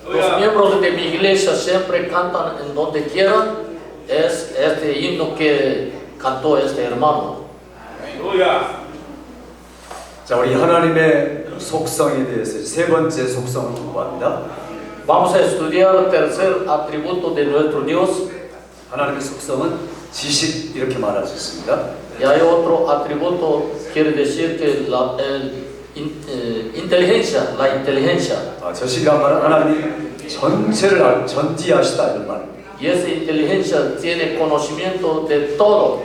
Los miembros de mi iglesia siempre cantan en donde quieran. Es este himno que cantó este hermano. 자, 우리 하나님의 속성에 대해서 세 번째 속성을 공부합니다. Vamos a estudiar el tercer atributo de nuestro Dios. 하나님의 속성은 지식 이렇게 말할 수 있습니다. Y hay otro atributo, quiere decir que inteligencia, la inteligencia. 저시간 말은 하나님이 전체를 전지하시다 이런 말입니다. Y esa inteligencia tiene conocimiento de todo.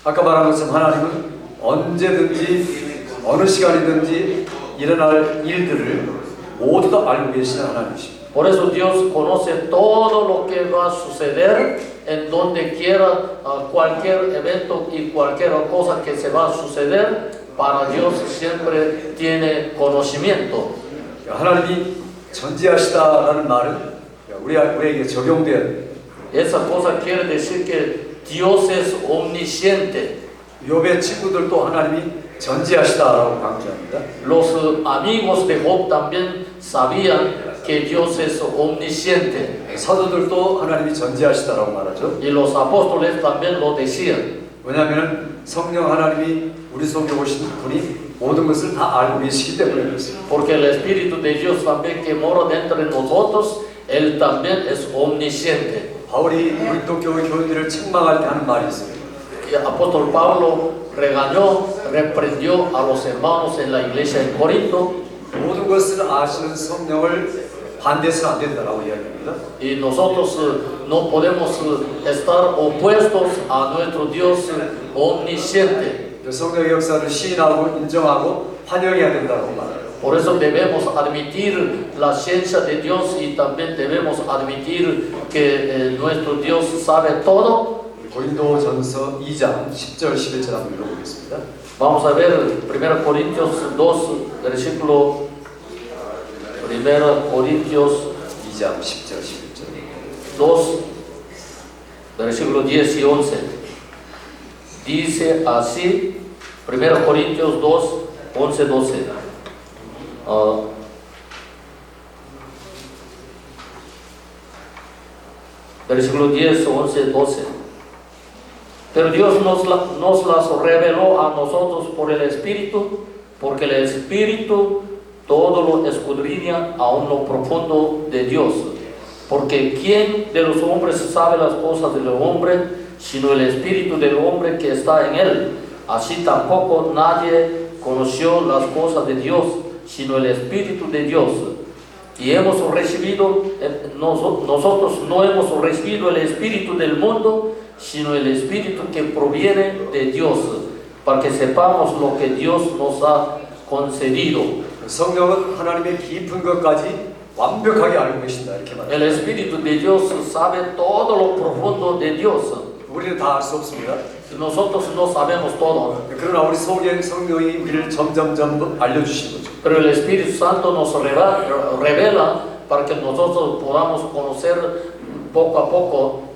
아까 말한 것처럼 하나님은 언제든지 어느 시간이든지 일어날 일들을 모두 다 알고 계시는 하나님이십니다. Por eso Dios conoce todo lo que va a suceder en donde quiera, cualquier evento y cualquier cosa que se va a suceder. Para Dios siempre tiene conocimiento. 하나님이 전지하시다라는 말은 우리에게 적용된 Esa cosa quiere decir que Dios es omnisciente. 욥의 친구들도 하나님이 전지하시다라고 강조합니다. Los amigos de Job también sabían que Dios es omnisciente. 사도들도 하나님이 전지하시다라고 말하죠. Y los apóstoles también lo decían. 왜냐하면 성령 하나님이 우리 속에 오신 분이 모든 것을 다 알고 계시기 때문에 그렇습니다. Porque el Espíritu de Dios también que mora dentro de nosotros, Él también es omnisciente. 바울이 고린도 교회 교인들을 책망할 때 하는 말이 있습니다. Y el apóstol Pablo regañó, reprendió a los hermanos en la iglesia en Corinto. 모든 것을 아시는 성령을 반대해서는 안 된다라고 이야기합니다. Y nosotros no podemos estar opuestos a nuestro Dios omnisciente. 성령의 역사를 시인하고 인정하고 환영해야 된다고 말해요. Por eso debemos admitir la ciencia de Dios y también debemos admitir que nuestro Dios sabe todo. 고린도전서 2장 10절 11절 한번 읽어보겠습니다. Vamos a ver 1 Corintios 2, versículo 1 Corintios 2장 10절 11절 2, versículo 10 y 11. Dice así, 1 Corintios 2, 11, 12. Versículo 10, 11, 12. Pero Dios nos las reveló a nosotros por el Espíritu, porque el Espíritu todo lo escudriña aún lo profundo de Dios. Porque ¿quién de los hombres sabe las cosas del hombre, sino el Espíritu del hombre que está en él? Así tampoco nadie conoció las cosas de Dios, sino el Espíritu de Dios. Y hemos recibido, nosotros no hemos recibido el Espíritu del mundo, sino el Espíritu que proviene de Dios, para que sepamos lo que Dios nos ha concedido. 성령은 하나님의 깊은 것까지 완벽하게 알고 계신다 이렇게 말합니다. El Espíritu de Dios sabe todo lo profundo de Dios. 우리는 다 알 수 없습니다. Nosotros no sabemos todo. 그러나 우리 속에 성령이 우리를 점점점 알려주신 거죠. Pero el Espíritu Santo nos revela para que nosotros podamos conocer poco a poco.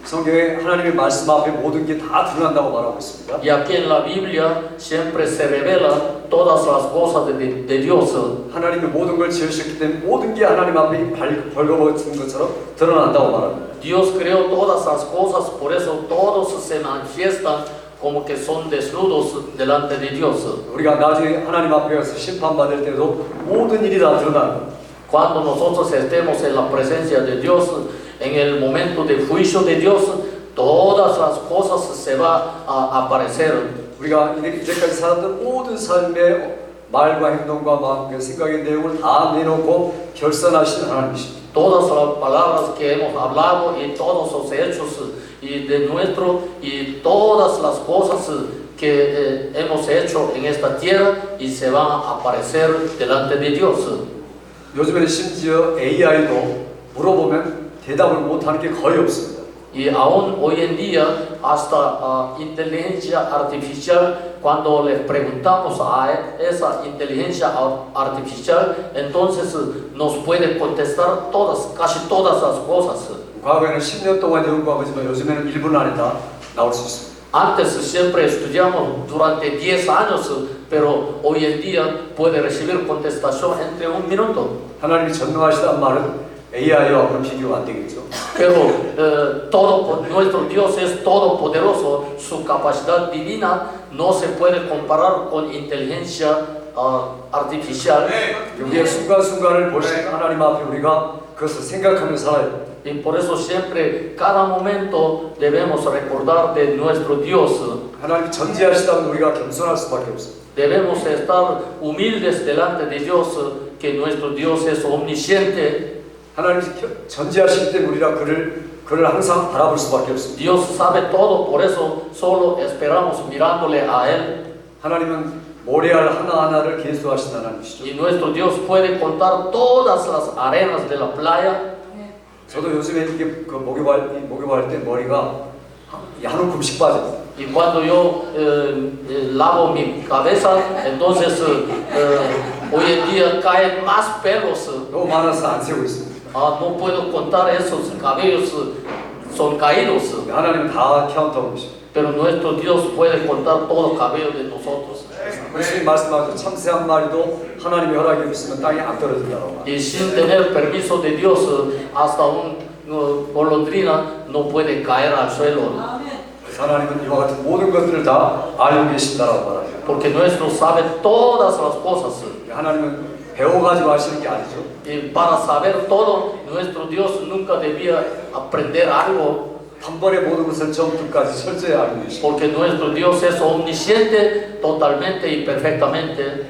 성경에 하나님의 말씀 앞에 모든 게 다 드러난다고 말하고 있습니다. Y aquí en la Biblia siempre se revela todas las cosas de Dios. 하나님이 모든 걸 지으셨기 때문에 모든 게 하나님 앞에 벌거벗은 것처럼 드러난다고 말합니다. Dios creó todas las cosas, por eso todos se manifiestan como que son desnudos delante de Dios. 우리가 나중에 하나님 앞에 가서 심판받을 때도 모든 일이 다 드러나는. Cuando nosotros estemos en la presencia de Dios, en el momento de juicio de Dios, todas las cosas se van a aparecer. 우리가 이제까지 살았던 모든 삶의 말과 행동과 마음과 생각의 내용을 다 내놓고 결산하시는 하나님이십니다. Todas las palabras que hemos hablado y todos los hechos y de nuestro y todas las cosas que hemos hecho en esta tierra y se van a aparecer delante de Dios. 요즘에는 심지어 AI도 물어보면 대답을 못하는 게 거의 없습니다. Y aún hoy en día, hasta inteligencia artificial, cuando le preguntamos a esa inteligencia artificial, entonces nos puede contestar casi todas las cosas. 과거에는 10년 동안 연구하지만 요즘에는 1분 안에 다 나올 수 있습니다. Antes siempre estudiamos durante 10 años, pero hoy en día puede recibir contestación entre un minuto. 하나님이 전능하시다는 말은 AI와는 비교가 안 되겠죠. Pero nuestro Dios es todopoderoso, su capacidad divina no se puede comparar con inteligencia artificial. 우리의 순간순간을 보시는 하나님 앞에 우리가 그것을 생각하며 살아요. Y por eso siempre, cada momento debemos recordar de nuestro Dios. 하나님이 전지하시다면 우리가 겸손할 수밖에 없어요. Debemos estar humildes delante de Dios, que nuestro Dios es omnisciente. 하나님이 전지하실 때 우리가 그를 항상 바라볼 수밖에 없습니다. Dios sabe todo, por eso solo esperamos mirándole a Él. 하나님은 모래알 하나하나를 계수하신 하나님이시죠. Y nuestro Dios puede contar todas las arenas de la playa. 저도 요즘에 이게 그 목욕할 때 머리가 한 움큼씩 빠져요. Y cuando yo lavo mi cabeza, entonces hoy en día caen más pelos. 너무 많아서 안 세고 있습니다. No puedo contar esos cabellos, son caídos. 하나님은 다 카운트하고 계십니다. Pero nuestro Dios puede contar todo el cabello de nosotros. 예수님 말씀하신 참새 한 마리도 하나님의 허락이 없으면 땅에 안 떨어진다고. Y sin tener permiso de Dios, hasta un golondrina no puede caer al suelo. 하나님은 이와 같은 모든 것들을 다 알고 계신다라고 말합니다. Porque nuestro sabe todas las cosas. 하나님은 배워가지고 하시는 게 아니죠. Y para saber todo, nuestro Dios nunca debía aprender algo. 한 번에 모든 것을 처음부터까지 철저히 알고 계십니다. Porque nuestro Dios es omnisciente totalmente y perfectamente.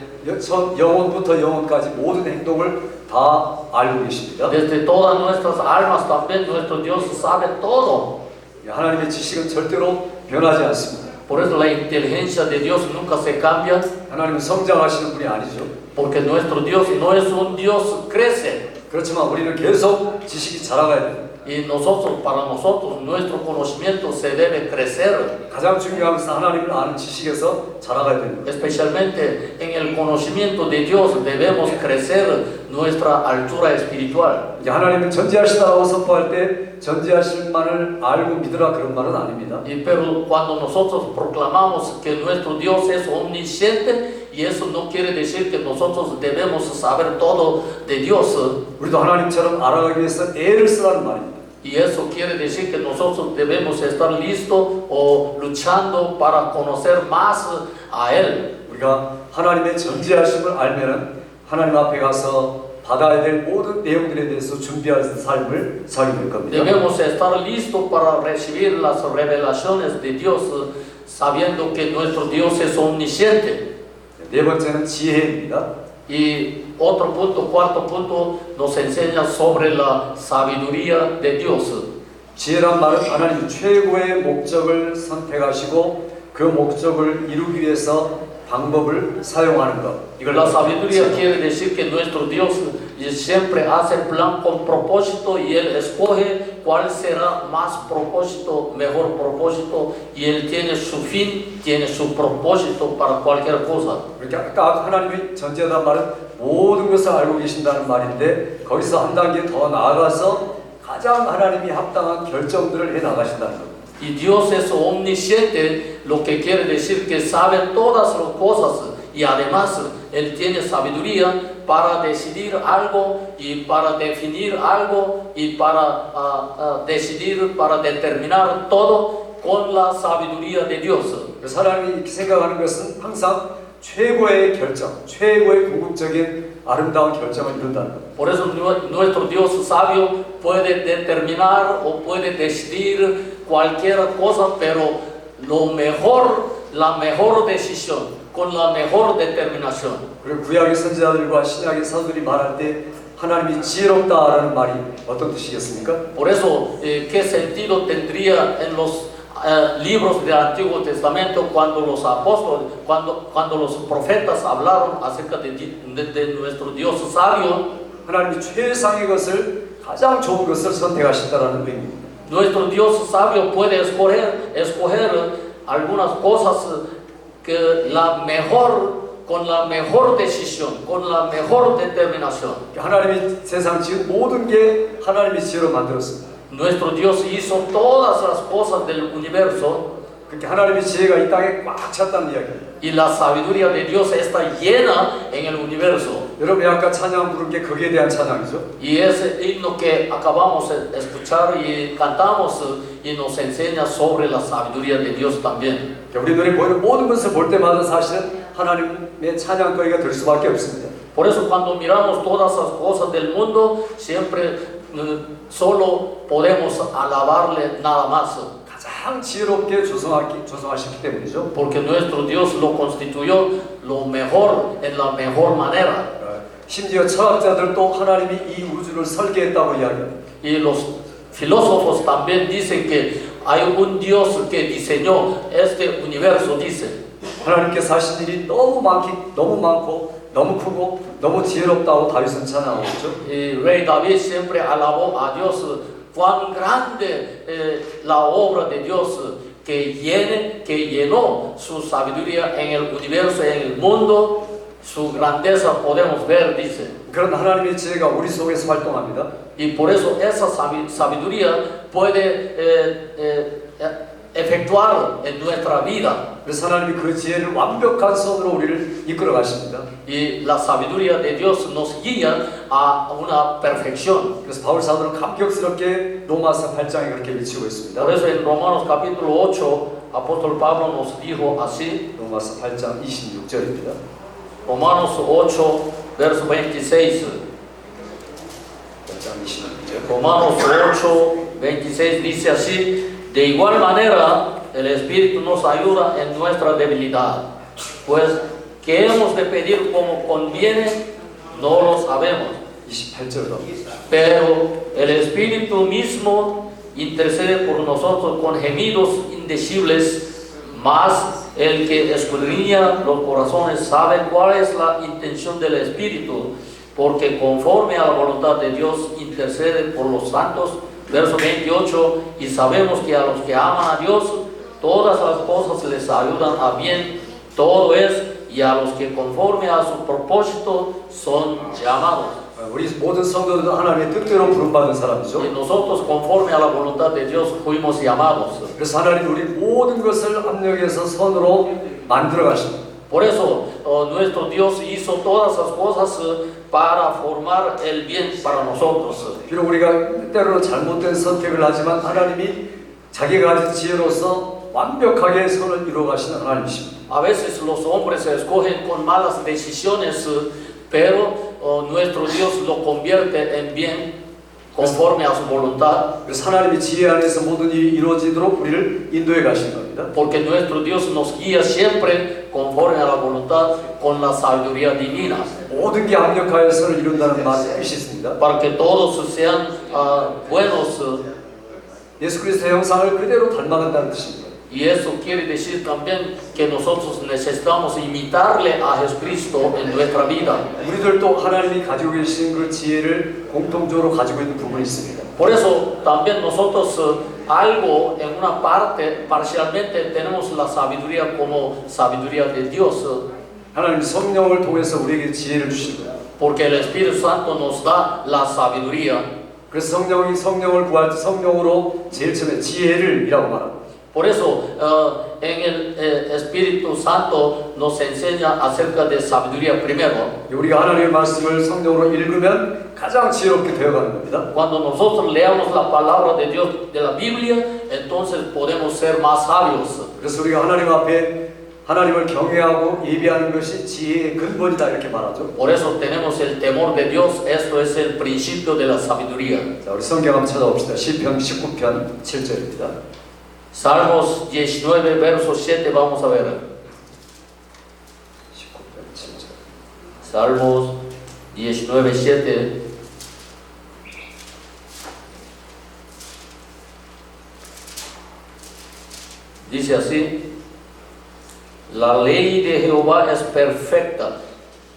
영혼부터 영혼까지 모든 행동을 다 알고 계십니다. Desde todas nuestras almas también nuestro Dios sabe todo. 하나님의 지식은 절대로 변하지 않습니다. Por eso la inteligencia de Dios nunca se cambia. 하나님은 성장하시는 분이 아니죠. Porque nuestro Dios no es un Dios crece. 그렇지만 우리는 계속 지식이 자라가야 돼요. Y para nosotros, nuestro conocimiento se debe crecer. 가장 중요한 것은 하나님을 아는 지식에서 자라가야 됩니다. Especialmente en el conocimiento de Dios debemos crecer nuestra altura espiritual. 하나님은 전지하시다고 선포할 때 전지하실만을 알고 믿으라 그런 말은 아닙니다. Pero cuando nosotros proclamamos que nuestro Dios es omnisciente, y eso no quiere decir que nosotros debemos saber todo de Dios. 우리도 하나님처럼 알아가기 위해서 애를 쓰라는 말입니다. Y eso quiere decir que nosotros debemos estar listos o luchando para conocer más a Él. 우리가 하나님의 전지하심을 알면은 하나님 앞에 가서 받아야 될 모든 내용들에 대해서 준비할 삶을 살게 될 겁니다. Debemos estar listos para recibir las revelaciones de Dios, sabiendo que nuestro Dios es omnisciente. 네 번째는 지혜입니다. Y otro punto, cuarto punto, nos enseña sobre la sabiduría de Dios. 지혜란 말은 하나님 최고의 목적을 선택하시고 그 목적을 이루기 위해서 방법을 사용하는 것. La sabiduría quiere decir que nuestro Dios siempre hace plan con propósito y Él escoge cuál será más propósito, mejor propósito, y Él tiene su fin, tiene su propósito para cualquier cosa. 그러니까 아까 하나님이 전지하다는 말은 모든 것을 알고 계신다는 말인데 거기서 한 단계 더 나아가서 가장 하나님이 합당한 결정들을 해 나가신다는 겁니다. Y Dios es omnisciente, lo que quiere decir que sabe todas las cosas y además Él tiene sabiduría para decidir algo y para definir algo y para decidir, para determinar todo con la sabiduría de Dios. 그래서 하나님이 이렇게 생각하는 것은 항상 최고의 결정, 최고의 궁극적인 아름다운 결정을 이룬다는 것. Por eso nuestro Dios sabio puede determinar o puede decidir cualquier cosa, pero la mejor decisión, con la mejor determinación. 그리고 구약의 선지자들과 신약의 사도들이 말할 때 하나님이 지혜롭다라는 말이 어떤 뜻이겠습니까? Por eso, ¿qué sentido tendría en los libros del Antiguo Testamento cuando los apóstoles, cuando los profetas hablaron acerca de nuestro Dios sabio? 하나님이 최상의 것을 가장 좋은 것을 선택하신다라는 의미입니다. Nuestro Dios sabio puede escoger algunas cosas que con la mejor decisión, con la mejor determinación. 하나님이 세상 지은 모든 게 하나님의 지혜로 만들었습니다. Nuestro Dios hizo todas las cosas del universo. 그렇게 하나님의 지혜가 이 땅에 꽉 찼다는 이야기입니다. Y la sabiduría de Dios está llena en el universo. 여러분이 아까 찬양 부른 게 거기에 대한 찬양이죠. Y ese himno que acabamos de escuchar y cantamos y nos enseña sobre la sabiduría de Dios también. 우리 눈에 보이는 모든 것을 볼 때마다 사실은 하나님의 찬양거리가 될 수밖에 없습니다. Por eso cuando miramos todas las cosas del mundo, siempre solo podemos alabarle nada más. 가장 지혜롭게 조성하셨기 때문이죠. Porque nuestro Dios lo constituyó lo mejor, en la mejor manera. 심지어 철학자들도 하나님이 이 우주를 설계했다고 이야기합니다. Y los filósofos también dicen que hay un Dios que diseñó este universo, dice. 하나님께서 하신 일이 너무 많고 너무 크고 너무 지혜롭다고 다윗은 찬양하고 있죠. Y Rey David siempre alabó a Dios cuán grande la obra de Dios que llenó su sabiduría en el universo, en el mundo, su grandeza podemos ver, dice. 그런 하나님의 지혜가 우리 속에서 활동합니다. Y por eso esa sabiduría puede efectuar en nuestra vida. 그래서 하나님이 그 지혜를 완벽한 선으로 우리를 이끌어 가십니다. Y la sabiduría de Dios nos guía a una perfección. 그래서 바울 사도는 감격스럽게 로마서 8장에 그렇게 외치고 있습니다. Por eso en Romanos capítulo 8, apóstol Pablo nos dijo así. 로마서 8장 26절입니다. Romanos 8, verso 26. 8장 26절. Romanos 8, 26 dice así: de igual manera, el Espíritu nos ayuda en nuestra debilidad, pues que hemos de pedir como conviene, no lo sabemos. 28절도. Pero el Espíritu mismo intercede por nosotros con gemidos indecibles, más el que escudriña los corazones sabe cuál es la intención del Espíritu, porque conforme a la voluntad de Dios intercede por los santos. Verso 28, y sabemos que a los que aman a Dios, todas las cosas les ayudan a bien, todo es, y a los que conforme a su propósito son llamados. 우리 모든 성도들은 하나님의 뜻대로 부름받은 사람이죠. Y nosotros conforme a la voluntad de Dios fuimos llamados. 그래서 하나님 우리 모든 것을 압력해서 선으로 만들어 가십니다. Por eso nuestro Dios hizo todas las cosas para formar el bien para nosotros. 비록 우리가 때로는 잘못된 선택을 하지만 하나님이 자기가 가진 지혜로서 완벽하게 선을 이루어 가시는 하나님이십니다. A veces los hombres escogen con malas decisiones, pero nuestro Dios lo convierte en bien conforme a su voluntad. 그래서 하나님의 지혜 안에서 모든 일이 이루어지도록 우리를 인도해 가시는 겁니다. Porque nuestro Dios nos guía siempre conforme a la voluntad con la sabiduría divina. 모든 게 합력하여 선을 이룬다는 뜻이 있습니다. Para que todos sean buenos. 예수 그리스도의 형상을 그대로 닮아간다는 뜻입니다. Y eso quiere decir también que nosotros necesitamos imitarle a Jesucristo en nuestra vida. 우리들도 하나님이 가지고 계신 그 지혜를 공통적으로 가지고 있는 부분이 있습니다. Por eso también nosotros algo en una parte, parcialmente tenemos la sabiduría como sabiduría de Dios. 하나님 성령을 통해서 우리에게 지혜를 주십니다. Porque el Espíritu Santo nos da la sabiduría. 그래서 성령을 구할 때 성령으로 제일 처음에 지혜를이라고 말합니다. Por eso en el Espíritu Santo nos enseña acerca de sabiduría primero. 우리가 하나님의 말씀을 성령으로 읽으면 가장 지혜롭게 되어가는 겁니다. Cuando nosotros leamos la palabra de Dios de la Biblia, entonces podemos ser más sabios. 그래서 우리가 하나님 앞에 하나님을 경외하고 예비하는 것이 지혜의 근본이다 이렇게 말하죠. Por eso tenemos el temor de Dios. Esto es el principio de la sabiduría. 자, 우리 성경 한번 찾아봅시다. 시편 19편 7절입니다. Salmos 19, verso 7, vamos a ver. 19편 7절. Salmos 19, 7. Dice así: la ley de Jehová es perfecta,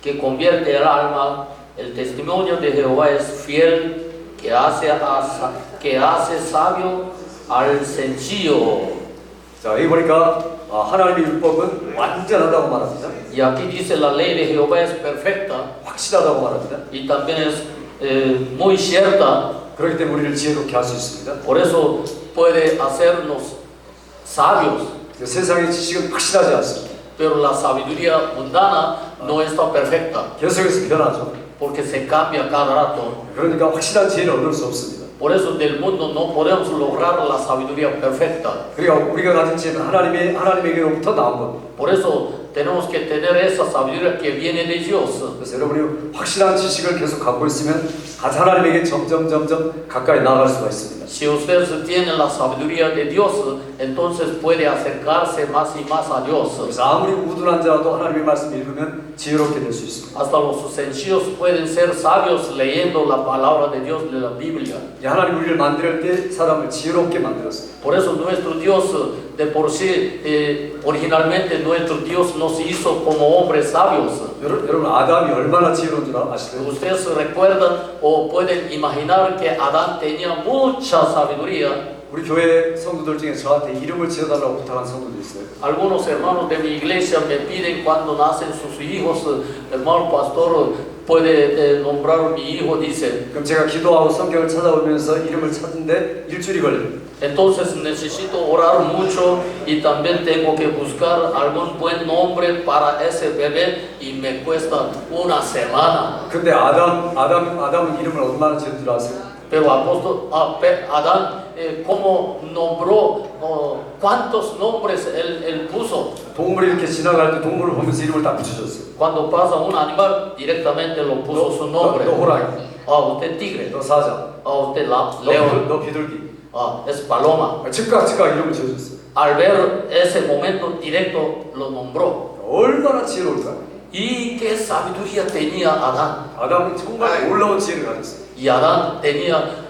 que convierte el alma. El testimonio de Jehová es fiel, que hace sabio al sencillo. 자, 여기 보니까 하나님의 율법은 완전하다고 말합니다. Y aquí dice la ley de Jehová es perfecta 확실하다고 말합니다. y también es muy cierta. 그렇기 때문에 우리를 지혜롭게 할 수 있습니다. Por eso puede hacernos sabios. 세상의 지식은 확실하지 않습니다. pero la sabiduría mundana no está perfecta, 계속해서 변하죠. porque se cambia cada rato. 그러니까 확실한 지혜를 얻을 수 없습니다. Por eso del mundo no podemos lograr la sabiduría perfecta. 그러니까 우리가 가진 지혜는 하나님에게로부터 나온 겁니다. Por eso tenemos que tener esa sabiduría que viene de Dios. 그래서 여러분이 확실한 지식을 계속 갖고 있으면 하나님에게 점점 가까이 나아갈 수가 있습니다. Si ustedes tienen la sabiduría de Dios, entonces puede acercarse más y más a Dios. 그래서 아무리 우둔한 자라도 하나님의 말씀을 읽으면 지혜롭게 될 수 있습니다. Hasta los sencillos pueden ser sabios leyendo la palabra de Dios de la Biblia. 하나님 우리를 만들 때 사람을 지혜롭게 만들었습니다. Por eso nuestro Dios de por sí, originalmente nuestro Dios nos hizo como hombres sabios. 여러분 아담이 얼마나 지혜로운 줄 아시나요? Ustedes recuerdan o pueden imaginar que Adán tenía mucha sabiduría. 우리 교회 성도들 중에 저한테 이름을 지어달라고 부탁한 성도도 있어요. Algunos hermanos de mi iglesia me piden cuando nacen sus hijos, hermano pastor, puede nombrar mi hijo, dice. 그럼 제가 기도하고 성경을 찾아보면서 이름을 찾는데 일주일이 걸려요. Entonces necesito orar mucho y también tengo que buscar algún buen nombre para ese bebé y me cuesta una semana. 근데 아담은 이름을 얼마나 지은 줄 아세요? Pero apóstol Adán, ¿cómo nombró? ¿Cuántos nombres él puso? 동물이 이렇게 지나갈 때 동물을 보면서 이름을 다 붙여줬어요. Cuando pasa un animal, directamente lo puso su nombre. 너 호랑이, Usted tigre, 너 사자, usted león, 너 비둘기. es paloma. 즉각 이름을 지어줬어요. Al ver ese momento directo lo nombró. 얼마나 지혜로울까? ¿Y qué sabiduría tenía Adán? 아담은 정말 놀라운 지혜를 가졌어요. Y Adán tenía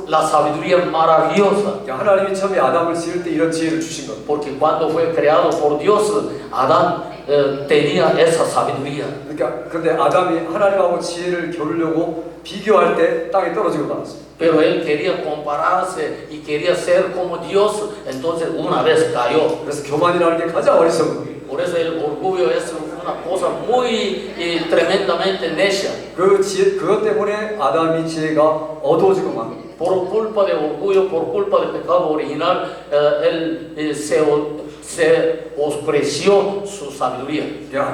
la sabiduría maravillosa. 하나님이 처음에 아담을 지을 때 이런 지혜를 주신 겁니다. Porque cuando fue creado por Dios, Adán tenía esa sabiduría. 그러니까 근데 아담이 하나님하고 지혜를 겨루려고 비교할 때 땅에 떨어지고 말았어요. Pero él quería compararse y quería ser como Dios, entonces una vez cayó. 그래서 교만이라는 게 가장 어리석은 거예요. Por eso el orgullo es una cosa muy tremendamente necia. 그것 때문에 아담이 지혜가 어두워지고 만 겁니다. Por culpa de orgullo, por culpa del pecado original, él se ospreció su sabiduría.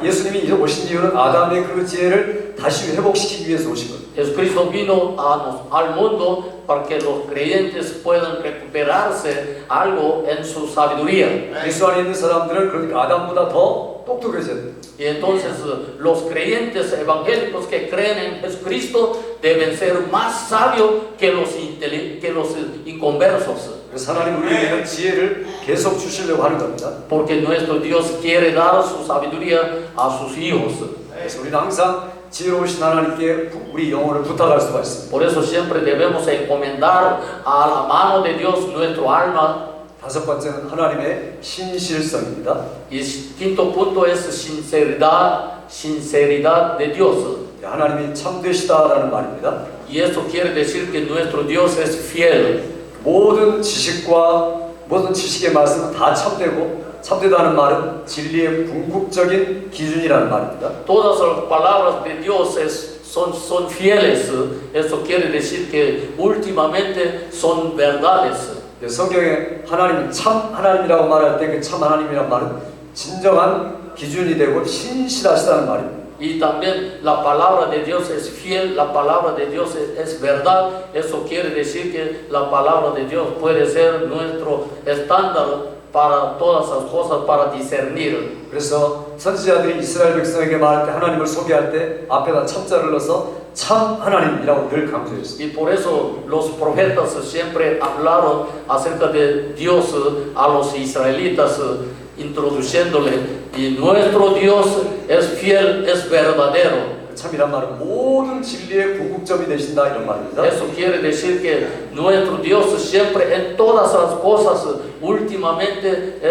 예수님이 오신 이유는 아담의 그 지혜를 다시 회복시키기 위해서 오신 거예요. Jesucristo vino al mundo para que los creyentes puedan recuperarse algo en su sabiduría. 예수 안에 있는 사람들은 그러니까 아담보다 더 똑똑해져야 돼요. Y entonces los creyentes evangélicos que creen en Jesucristo deben ser más sabios que los inconversos. 그래서 하나님 우리에게 지혜를 계속 주시려고 하는 겁니다. Porque nuestro Dios quiere dar su sabiduría a sus hijos. 그래서 우리는 항상 지혜로우신 하나님께 우리 영혼을 부탁할 수가 있습니다. Por eso siempre debemos encomendar a la mano de Dios nuestro alma. 다섯 번째는 하나님의 신실성입니다. Y quinto punto es sinceridad de Dios. 하나님이 참되시다라는 말입니다. Y esto quiere decir que nuestro Dios es fiel. 모든 지식의 말씀은 다 참되다는 말은 진리의 궁극적인 기준이라는 말입니다. Todas las palabras de Dios son fieles. Eso quiere decir que últimamente son verdades. 성경에 하나님은 참 하나님이라고 말할 때 그 참 하나님이란 말은 진정한 기준이 되고 신실하시다는 말입니다. Y también la palabra de Dios es fiel, la palabra de Dios es verdad. Eso quiere decir que la palabra de Dios puede ser nuestro estándar para todas las cosas, para discernir. 그래서 선지자들이 이스라엘 백성에게 말할 때 하나님을 소개할 때 앞에다 참자를 넣어서 참 하나님이라고 늘 강조했어요. Y por eso los profetas siempre hablaron acerca de Dios a los israelitas, introduciéndole, y nuestro Dios es fiel, es verdadero. 참이란 말은 모든 진리의 궁극점이 되신다 이런 말입니다. Eso quiere decir que nuestro Dios siempre en todas las cosas últimamente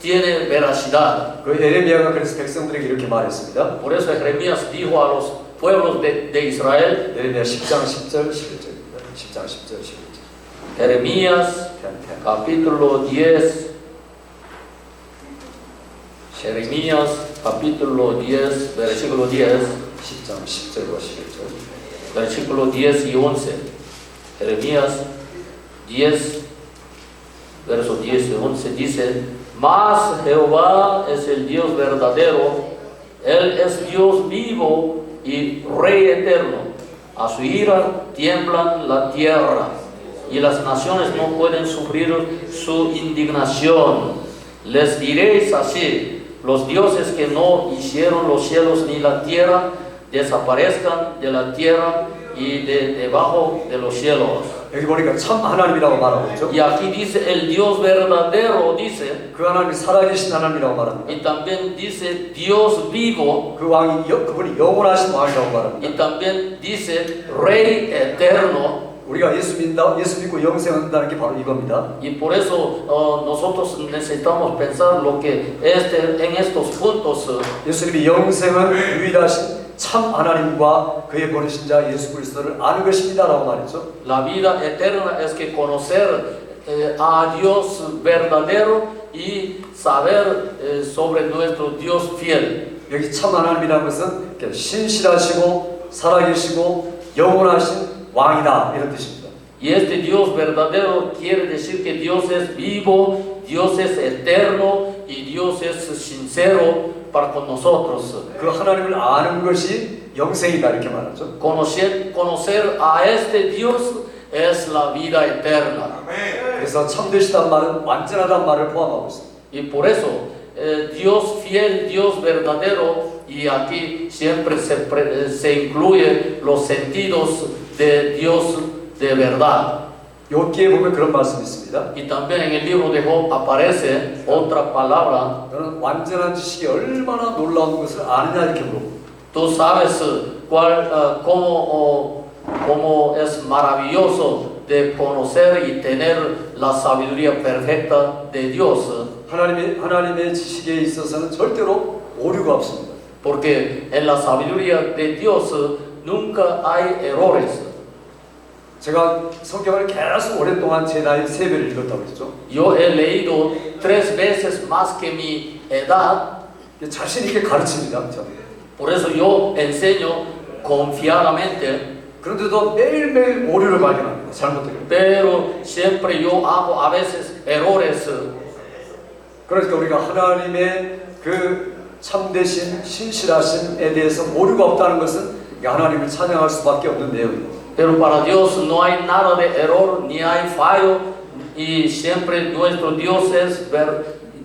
tiene veracidad. 그 예레미야가 그래서 백성들에게 이렇게 말했습니다. Por eso Jeremías dijo a los pueblos de Israel, 예레미야 10장 10절 11절입니다. 10장 10절 11절. Jeremías capítulo 10. Jeremías capítulo 10, versículo 10. 10장 10절과 11절. Versículo 10 y 11. Jeremías 10, verso 10 y 11 dice: Mas Jehová es el Dios verdadero, Él es Dios vivo y Rey eterno. A su ira tiemblan la tierra y las naciones no pueden sufrir su indignación. Les diréis así: los dioses que no hicieron los cielos ni la tierra desaparezcan de la tierra y de debajo de los cielos. 여기 보니까 참 하나님이라고 말하고 있죠. Y aquí dice el Dios verdadero, dice, 그 하나님이 살아계신 하나님이라고 말합니다. y también dice Dios vivo, 그 왕이 그분이 영원하신 왕이라고 말합니다. y también dice Rey eterno. 우리가 예수 믿고 영생한다는 게 바로 이겁니다. Y por eso nosotros necesitamos pensar lo que en estos puntos. 예수님이 영생은 유일하신 참 하나님과 그의 보내신 자 예수 그리스도를 아는 것입니다라고 말했죠. La vida eterna es que conocer a Dios verdadero y saber sobre nuestro Dios fiel. 여기 참 하나님이라는 것은 신실하시고 살아계시고 영원하신 왕이다 이런 뜻입니다. Y este Dios verdadero quiere decir que Dios es vivo, Dios es eterno y Dios es sincero para con nosotros. 그 하나님을 아는 것이 영생이다 이렇게 말하죠. Conocer a este Dios es la vida eterna. 그래서 참되시다는 말은 완전하다는 말을 포함하고 있습니다. Y por eso Dios fiel, Dios verdadero, y aquí siempre se incluye los sentidos de Dios de verdad. 욥기에 보면 그런 말씀이 있습니다. Y también en el libro de Job aparece otra palabra. 너는 완전한 지식이 얼마나 놀라운 것을 아느냐 이렇게 물어봅니다. Tú sabes cómo es maravilloso de conocer y tener la sabiduría perfecta de Dios. 하나님의 지식에 있어서는 절대로 오류가 없습니다. Porque en la sabiduría de Dios nunca hay errores. 제가 성경을 계속 오랫동안 제 나이 3배를 읽었다고 했죠. Yo he leído 3 veces más que mi edad. 자신 있게 가르칩니다. 저는. Por eso yo enseño confiadamente. 그런데도 매일매일 오류를 발견합니다. 잘못되게. Pero siempre yo hago a veces errores. 그러니까 우리가 하나님의 그 참되신 신실하심에 대해서 오류가 없다는 것은 하나님을 찬양할 수밖에 없는 내용입니다. Pero para Dios no hay nada de error ni hay fallo, y siempre nuestro Dios es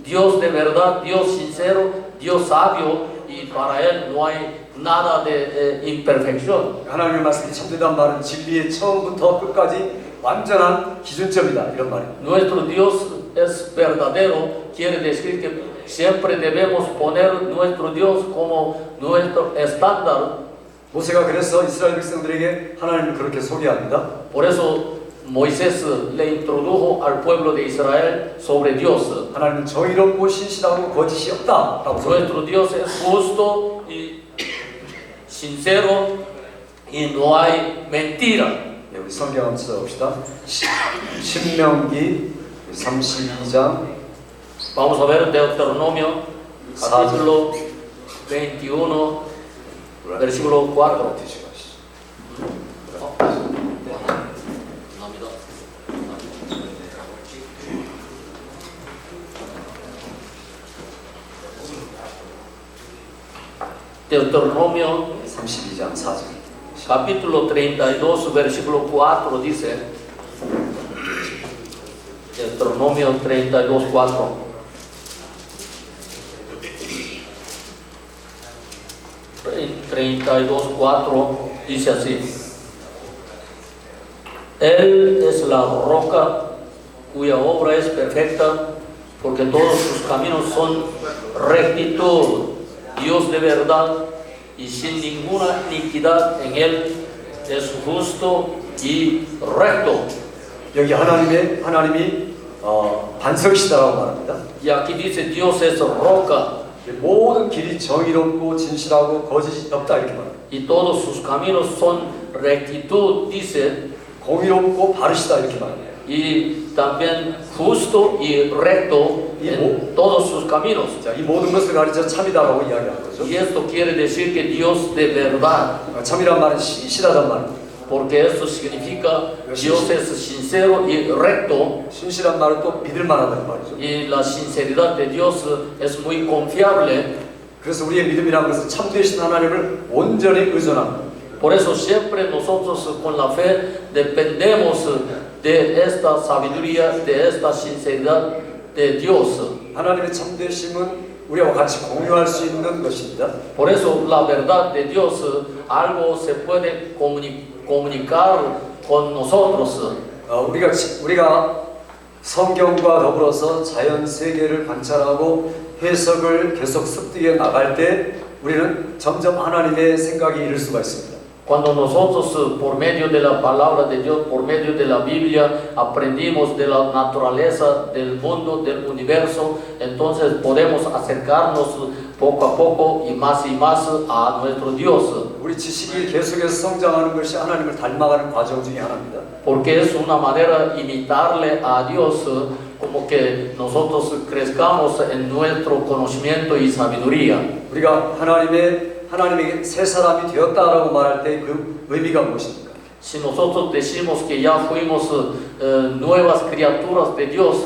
Dios de verdad, Dios sincero, Dios sabio, y para Él no hay nada de imperfección. 하나님의 말씀이 참되다는 말은 진리의 처음부터 끝까지 완전한 기준점이다 이런 말입니다. Nuestro Dios es verdadero, quiere decir que siempre debemos poner nuestro Dios como nuestro estándar. 모세가 그래서 이스라엘 백성들에게 하나님을 그렇게 소개합니다. Por eso Moisés le introdujo al pueblo de Israel sobre Dios. 하나님은 정의롭고 신실하고 거짓이 없다라고 Nuestro Dios es justo y sincero y no hay mentira. 네, 우리 성경 한번 찾아봅시다. 신명기 32장 Vamos a ver Deuteronomio capítulo 21 versículo 4. Deuteronomio 32장 4절 capítulo 32 versículo 4 dice, Deuteronomio 32, 4. 32:4 dice así: Él es la roca cuya obra es perfecta, porque todos sus caminos son rectitud, Dios de verdad y sin ninguna iniquidad en Él, es justo y recto. 여기 하나님이 반석이시다라고 말합니다. Y aquí dice Dios es roca. 모든 길이 정의롭고 진실하고 거짓이 없다 이렇게 말합니다. Y todos sus caminos son rectitud, dice. 공의롭고 바르시다 이렇게 말합니다. Y también justo y recto en todos sus caminos. 자, 이 모든 것을 가리쳐 참이다라고 이야기하는 거죠. Y esto quiere decir que Dios de verdad. 참이란 말은 신실하단 말입니다. porque eso significa Dios es sincero y recto, 신실한 말은 또 믿을 만하다는 말이죠. y la sinceridad de Dios es muy confiable. 그래서 우리의 믿음이라는 것은 참되신 하나님을 온전히 의존합니다. Por eso siempre nosotros con la fe dependemos de esta sabiduría, de esta sinceridad de Dios. 하나님의 참되심은 우리와 같이 공유할 수 있는 것입니다. Por eso la verdad de Dios, algo se puede comunicar con nosotros. 우리가 성경과 더불어서 자연 세계를 관찰하고 해석을 계속 습득해 나갈 때 우리는 점점 하나님의 생각에 이를 수가 있습니다. Cuando nosotros por medio de la palabra de Dios, por medio de la Biblia, aprendimos de la naturaleza del mundo, del universo, entonces podemos acercarnos poco a poco y más a nuestro Dios. 우리 지식이 계속해서 성장하는 것이 하나님을 닮아가는 과정 중에 하나입니다. Porque es una manera imitarle a Dios, como que nosotros crezcamos en nuestro conocimiento y sabiduría. 우리가 하나님에게 새 사람이 되었다라고 말할 때 그 의미가 무엇입니까? Si nosotros decimos que ya fuimos nuevas criaturas de Dios,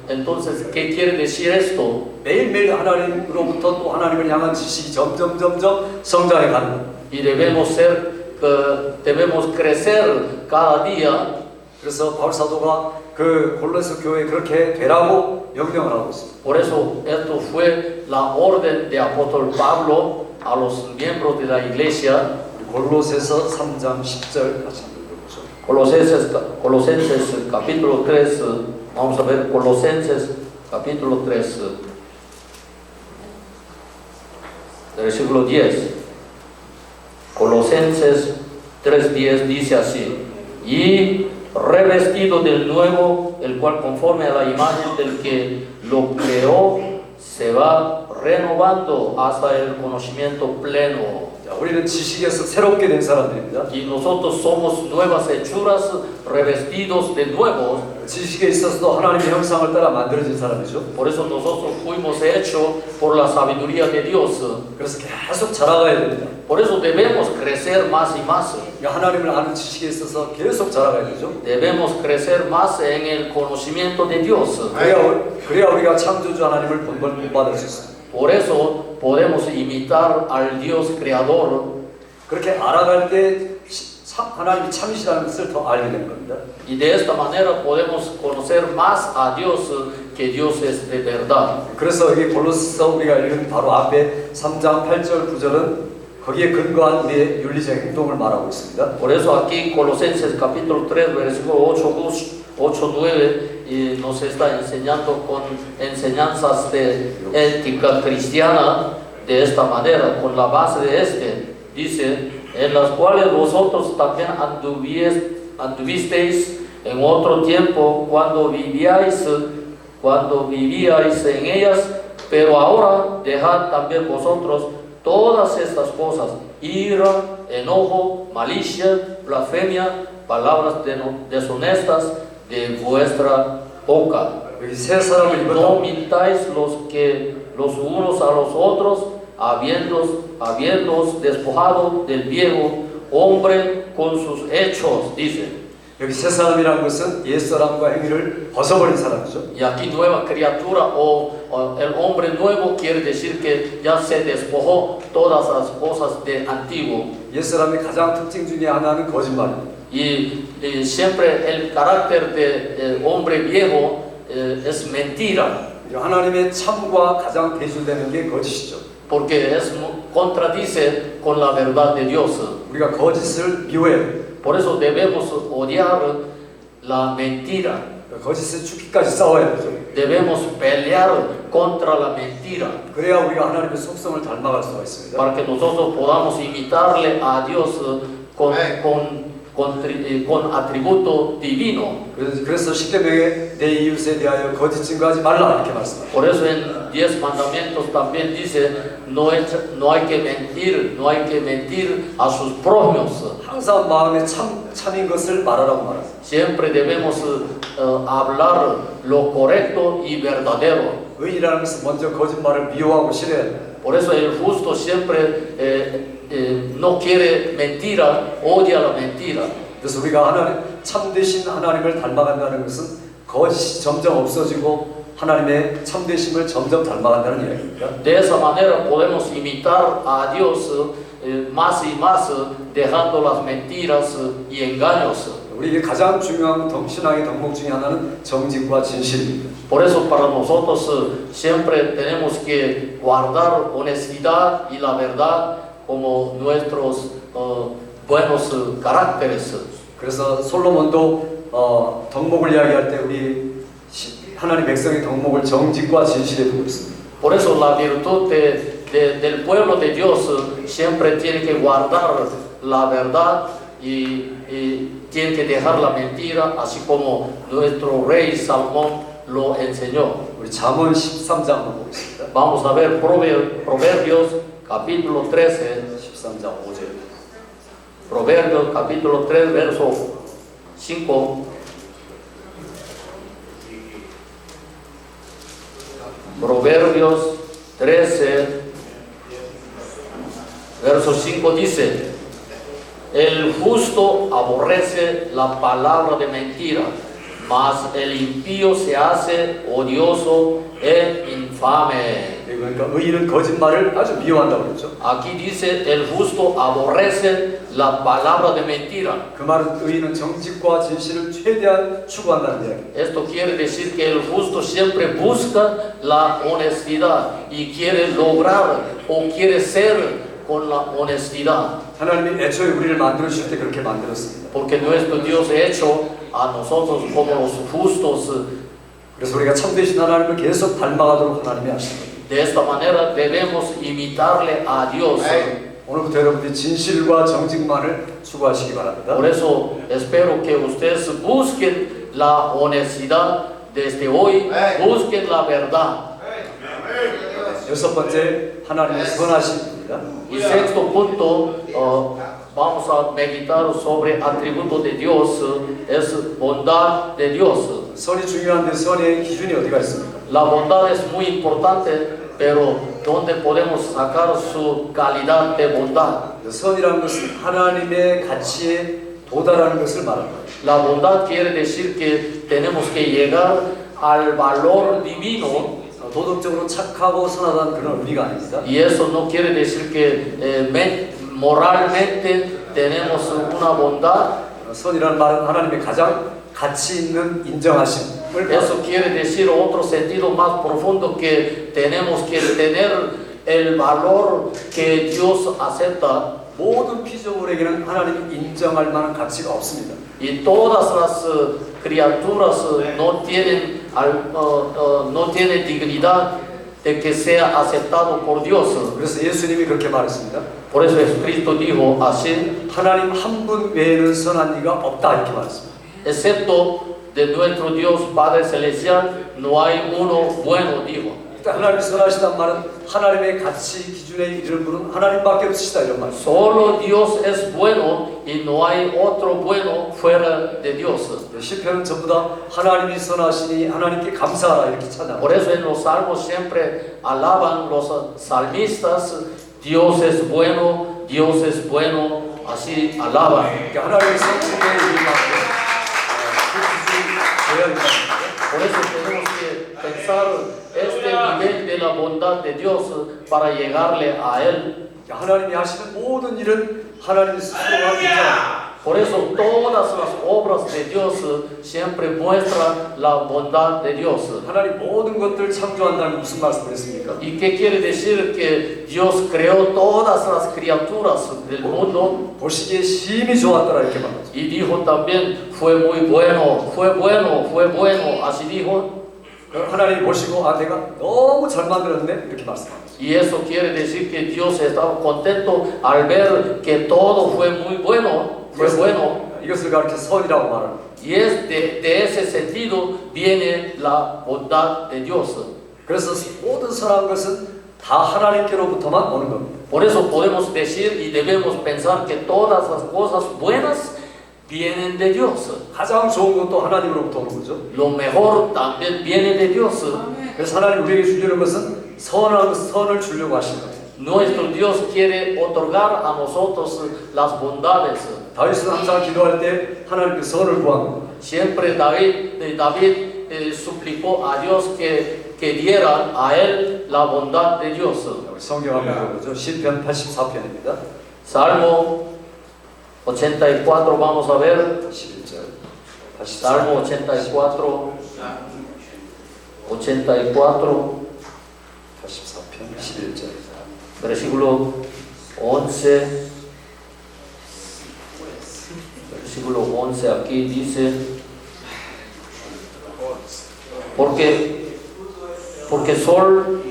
entonces, ¿qué quiere decir esto? 매일매일 하나님으로부터 또 하나님을 향한 지식이 점점 성장해 가는 겁니다. Y debemos crecer cada día. 그래서 바울 사도가 그 골로새 교회에 그렇게 되라고 명령을 하고 있습니다. Por eso esto fue la orden de apóstol Pablo a los miembros de la iglesia. 골로새서 3장 10절 같이 한번 읽어보죠. Colosenses capítulo 3, vamos a ver Colosenses capítulo 3, versículo 10. Colosenses 3:10 dice así: y revestido del nuevo, el cual conforme a la imagen del que lo creó, se va renovando hasta el conocimiento pleno. 자, 우리는 지식에서 새롭게 된 사람들입니다. Y nosotros somos nuevas hechuras, revestidos de nuevos. 지식에 있어서도 하나님의 형상을 따라 만들어진 사람이죠. Por eso nosotros fuimos hechos por la sabiduría de Dios. 그래서 계속 자라가야 됩니다. Por eso debemos crecer más y más. 하나님을 아는 지식에 있어서 계속 자라가야 되죠. Debemos crecer más en el conocimiento de Dios. 그래야 우리가 창조주 하나님을 본받을 수 있습니다. Por eso podemos imitar al Dios creador. 그렇게 알아갈 때 하나님이 참이시라는 것을 더 알게 되는 겁니다. Y de esta manera podemos conocer más a Dios, que Dios es de verdad. 그래서 여기 골로새서 우리가 읽은 바로 앞에 3장 8절 9절은 거기에 근거한 우리의 윤리적 행동을 말하고 있습니다. Por eso aquí Colosenses capítulo 3 versículo 8-9 y nos está enseñando con enseñanzas de ética cristiana de esta manera, con la base de dice, en las cuales vosotros también anduvisteis en otro tiempo cuando vivíais en ellas, pero ahora dejad también vosotros todas estas cosas: ira, enojo, malicia, blasfemia, palabras deshonestas de vuestra boca. No mintáis los unos a los otros, habiéndoos despojado del viejo hombre con sus hechos, dice. 여기 새 사람이라는 것은 옛 사람과 행위를 벗어버린 사람이죠. Y aquí nueva criatura o el hombre nuevo quiere decir que ya se despojó todas las cosas de antiguo. 옛 사람의 가장 특징 중에 하나는 거짓말입니다. Y siempre el carácter del hombre viejo es mentira. 하나님의 참과 가장 대조되는 게 거짓이죠. Porque contradice con la verdad de Dios. 우리가 거짓을 미워해요. Por eso debemos odiar la mentira. 거짓을 죽기까지 싸워야 되죠. Debemos pelear contra la mentira. 그래야 우리가 하나님의 속성을 닮아갈 수가 있습니다. Para que nosotros podamos imitarle a Dios con atributo divino. 그래서 십계명에 내 이웃에 대하여 거짓 증거하지 말라 이렇게 말씀합니다. Por eso en 10 mandamientos también dice no hay que mentir a sus prójimos. 항상 마음에 참인 것을 말하라고 말합니다. Siempre debemos hablar lo correcto y verdadero. 의인이라는 것은 먼저 거짓말을 미워하고 싫어야 됩니다. Por eso el justo siempre no quiere mentira, odia la mentira. 그래서 우리가 하나님 참되신 하나님을 닮아간다는 것은 거짓이 점점 없어지고 하나님의 참되심을 점점 닮아간다는 이야기입니다. De esa manera podemos imitar a Dios más y más, dejando las mentiras y engaños. 우리에게 가장 중요한 신앙의 덕목 중에 하나는 정직과 진실입니다. Por eso para nosotros siempre tenemos que guardar honestidad y la verdad como nuestros buenos caracteres. 그래서 솔로몬도 덕목을 이야기할 때 우리 하나님 백성의 덕목을 정직과 진실에 두고 있습니다. Por eso la virtud del pueblo de Dios siempre tiene que guardar la verdad y tiene que dejar la mentira, así como nuestro rey Salomón lo enseñó. 우리 잠언 13장 한번 보겠습니다. Vamos a ver Proverbios capítulo 13. 13장 5절. Proverbios capítulo 3 verso 5. Proverbios 13 verso 5 dice: el justo aborrece la palabra de mentira, mas el impío se hace odioso e infame. 그러니까 의인은 거짓말을 아주 미워한다고 그랬죠. Aquí dice el justo aborrece la palabra de mentira. 그 말은 의인은 정직과 진실을 최대한 추구한다는 이야기입니다. Esto quiere decir que el justo siempre busca la honestidad y quiere lograr o quiere ser con la honestidad. 하나님이 애초에 우리를 만들어 주실 때 그렇게 만들었습니다. Porque nuestro Dios ha hecho a nosotros como los justos. 그래서 우리가 참되신 하나님을 계속 닮아가도록 하나님이 하십니다. De esta manera debemos imitarle a Dios. 오늘부터 여러분들이 진실과 정직만을 추구하시기 바랍니다. Por eso espero que ustedes busquen la honestidad desde hoy, busquen la verdad. 여섯 번째, 하나님의 선하심입니다. Y sexto punto, vamos a meditar sobre atributos de Dios, es bondad de Dios. 선이 중요한데 선의 기준이 어디가 있습니까? La bondad es muy importante, pero ¿dónde podemos sacar su calidad de bondad? 선이라는 것은 하나님의 가치에 도달하는 것을 말합니다. La bondad quiere decir que tenemos que llegar al valor divino. 도덕적으로 착하고 선하다는 그런 의미가 아닙니다. Y eso no quiere decir que moralmente tenemos una bondad. 선이라는 말은 하나님의 가장 가치 있는 인정하심을 Eso quiere decir otro sentido más profundo, que tenemos que tener el valor que Dios acepta. 모든 피조물에게는 하나님이 인정할 만한 가치가 없습니다. Y todas las criaturas no tienen dignidad de que sea aceptado por Dios. 그래서 예수님이 그렇게 말했습니다. Por eso Jesucristo dijo así: 하나님 한 분 외에는 선한 이가 없다 이렇게 말했습니다. excepto de nuestro Dios Padre Celestial, no hay uno bueno, dijo. 하나님이 선하시단 말은 하나님의 가치 기준에 이르는 분은 하나님밖에 없으시다 이런 말이에요. Solo Dios es bueno y no hay otro bueno fuera de Dios. 시편은 전부 다 하나님이 선하시니 하나님께 감사하라 이렇게 찬양합니다. Por eso en los salmos siempre alaban los salmistas: Dios es bueno, así alaban. 그러니까 하나님의 성품에 이르는 만큼 그 기준이 되어야 된다. Por eso tenemos que pensar este nivel de la bondad de Dios para llegarle a Él. 하나님이 하시는 모든 일은 하나님이 스스로가 인정합니다. Por eso todas las obras de Dios siempre muestran la bondad de Dios. 하나님 모든 것들 창조한다는 무슨 말씀을 했습니까? ¿Y qué quiere decir que Dios creó todas las criaturas del mundo? 보시기에 심히 좋았더라 이렇게 말하죠. Y dijo también: fue muy bueno, así dijo. 하나님이 보시고 내가 너무 잘 만들었네 이렇게 말씀합니다. Y eso quiere decir que Dios estaba contento al ver que todo fue muy bueno, fue bueno. 이것을 가르쳐 선이라고 말합니다. Y es de ese sentido viene la bondad de Dios. 그래서 모든 선한 것은 다 하나님께로부터만 오는 겁니다. Por eso podemos decir y debemos pensar que todas las cosas buenas vienen de Dios. 가장 좋은 것도 하나님으로부터 오는 거죠. Lo mejor también viene de Dios. 그래서 하나님 우리에게 주려는 것은 선을 주려고 하시는 거예요. nuestro Dios quiere otorgar a nosotros las bondades. 다윗은 항상 기도할 때 하나님께 선을 구합니다. Siempre David suplicó a Dios que diera a él la bondad de Dios. 성경 한번 보죠. 시편 84편입니다. Salmo 84 vamos a ver. 11절. Salmo 84. 84. 84편 11절. Versículo 11. Versículo 11 aquí dice: porque sol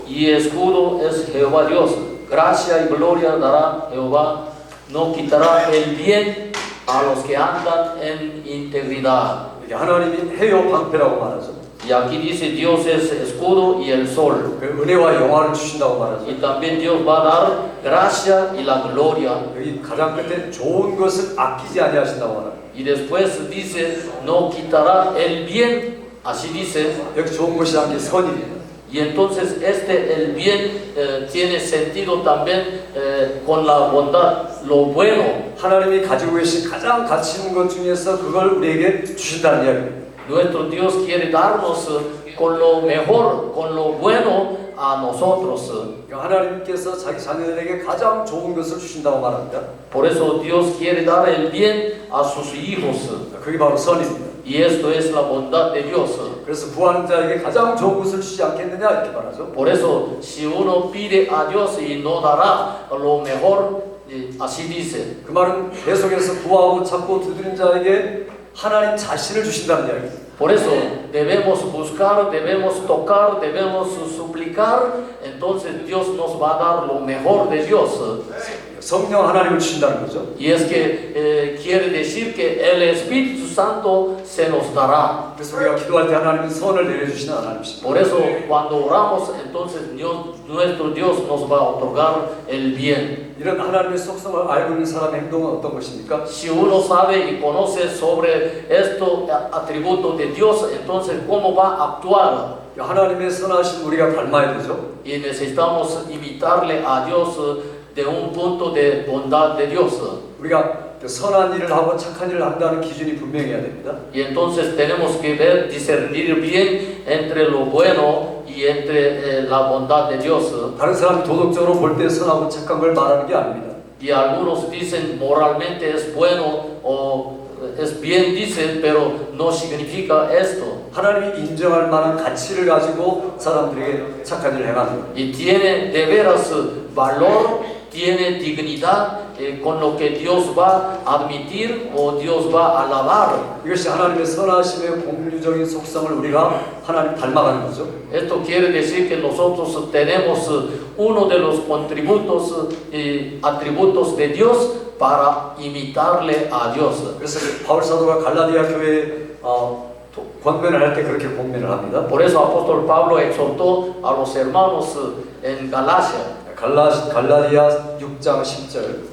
y escudo es Jehová Dios, gracia y gloria dará Jehová, no quitará el bien a los que andan en integridad. 이게 하나님이 해요 방패라고 말하죠. Y aquí dice Dios es escudo y el sol. 그 은혜와 영화를 주신다고 말하죠. Y también Dios va a dar gracia y la gloria. 여기 가장 끝에 좋은 것을 아끼지 아니하신다고 말합니다. Y después dice, no quitará el bien, así dice. 여기 좋은 것이라는 게 선입니다. Y entonces el bien tiene sentido también con la bondad, lo bueno. 하나님이 가지고 계신 가장 가치 있는 것 중에서 그걸 우리에게 주신다는 이야기입니다. Nuestro Dios quiere darnos con lo mejor, con lo bueno a nosotros. 하나님께서 자기 자녀들에게 가장 좋은 것을 주신다고 말합니다. Por eso Dios quiere dar el bien a sus hijos. 그게 바로 선입니다. Y esto es la bondad de Dios. 그래서 구하는 자에게 가장 좋은 것을 주지 않겠느냐 이렇게 말하죠. Por eso, si uno pide a Dios y no dará lo mejor, así dice. 그 말은 계속해서 구하고 찾고 두드린 자에게 하나님 자신을 주신다는 이야기입니다. Por eso debemos buscar, debemos tocar, debemos suplicar, entonces Dios nos va a dar lo mejor de Dios. 성령 하나님을 주신다는 거죠. Y es que quiere decir que el Espíritu Santo se nos dará. 그래서 우리가 기도할 때 하나님은 선을 내려주시는 하나님이십니다. Por eso cuando oramos, entonces nuestro Dios nos va a otorgar el bien. 이런 하나님의 속성을 알고 있는 사람의 행동은 어떤 것입니까? Si uno sabe y conoce sobre estos atributos de Dios, entonces ¿cómo va a actuar? 하나님의 선하신 우리가 닮아야 되죠. Y necesitamos imitarle a Dios de un punto de bondad de Dios. 우리가 선한 일을 하고 착한 일을 한다는 기준이 분명해야 됩니다. Y entonces tenemos que ver, discernir bien entre lo bueno y entre la bondad de Dios. 다른 사람이 도덕적으로 볼 때 선하고 착한 걸 말하는 게 아닙니다. Y algunos dicen moralmente es bueno o es bien, dicen, pero no significa esto. 하나님이 인정할 만한 가치를 가지고 사람들에게 착한 일을 행하는 거예요. Y tiene de veras valor, tiene dignidad con lo que Dios va a admitir o Dios va a alabar. 이것이 하나님의 선하심의 공유적인 속성을 우리가 하나님 닮아가는 거죠. Esto quiere decir que nosotros tenemos uno de los contributos y atributos de Dios para imitarle a Dios. 그래서 바울 사도가 갈라디아 교회에 권면을 할 때 그렇게 권면을 합니다. Por eso apóstol Pablo exhortó a los hermanos en Galacia. 갈라디아 6장 10절.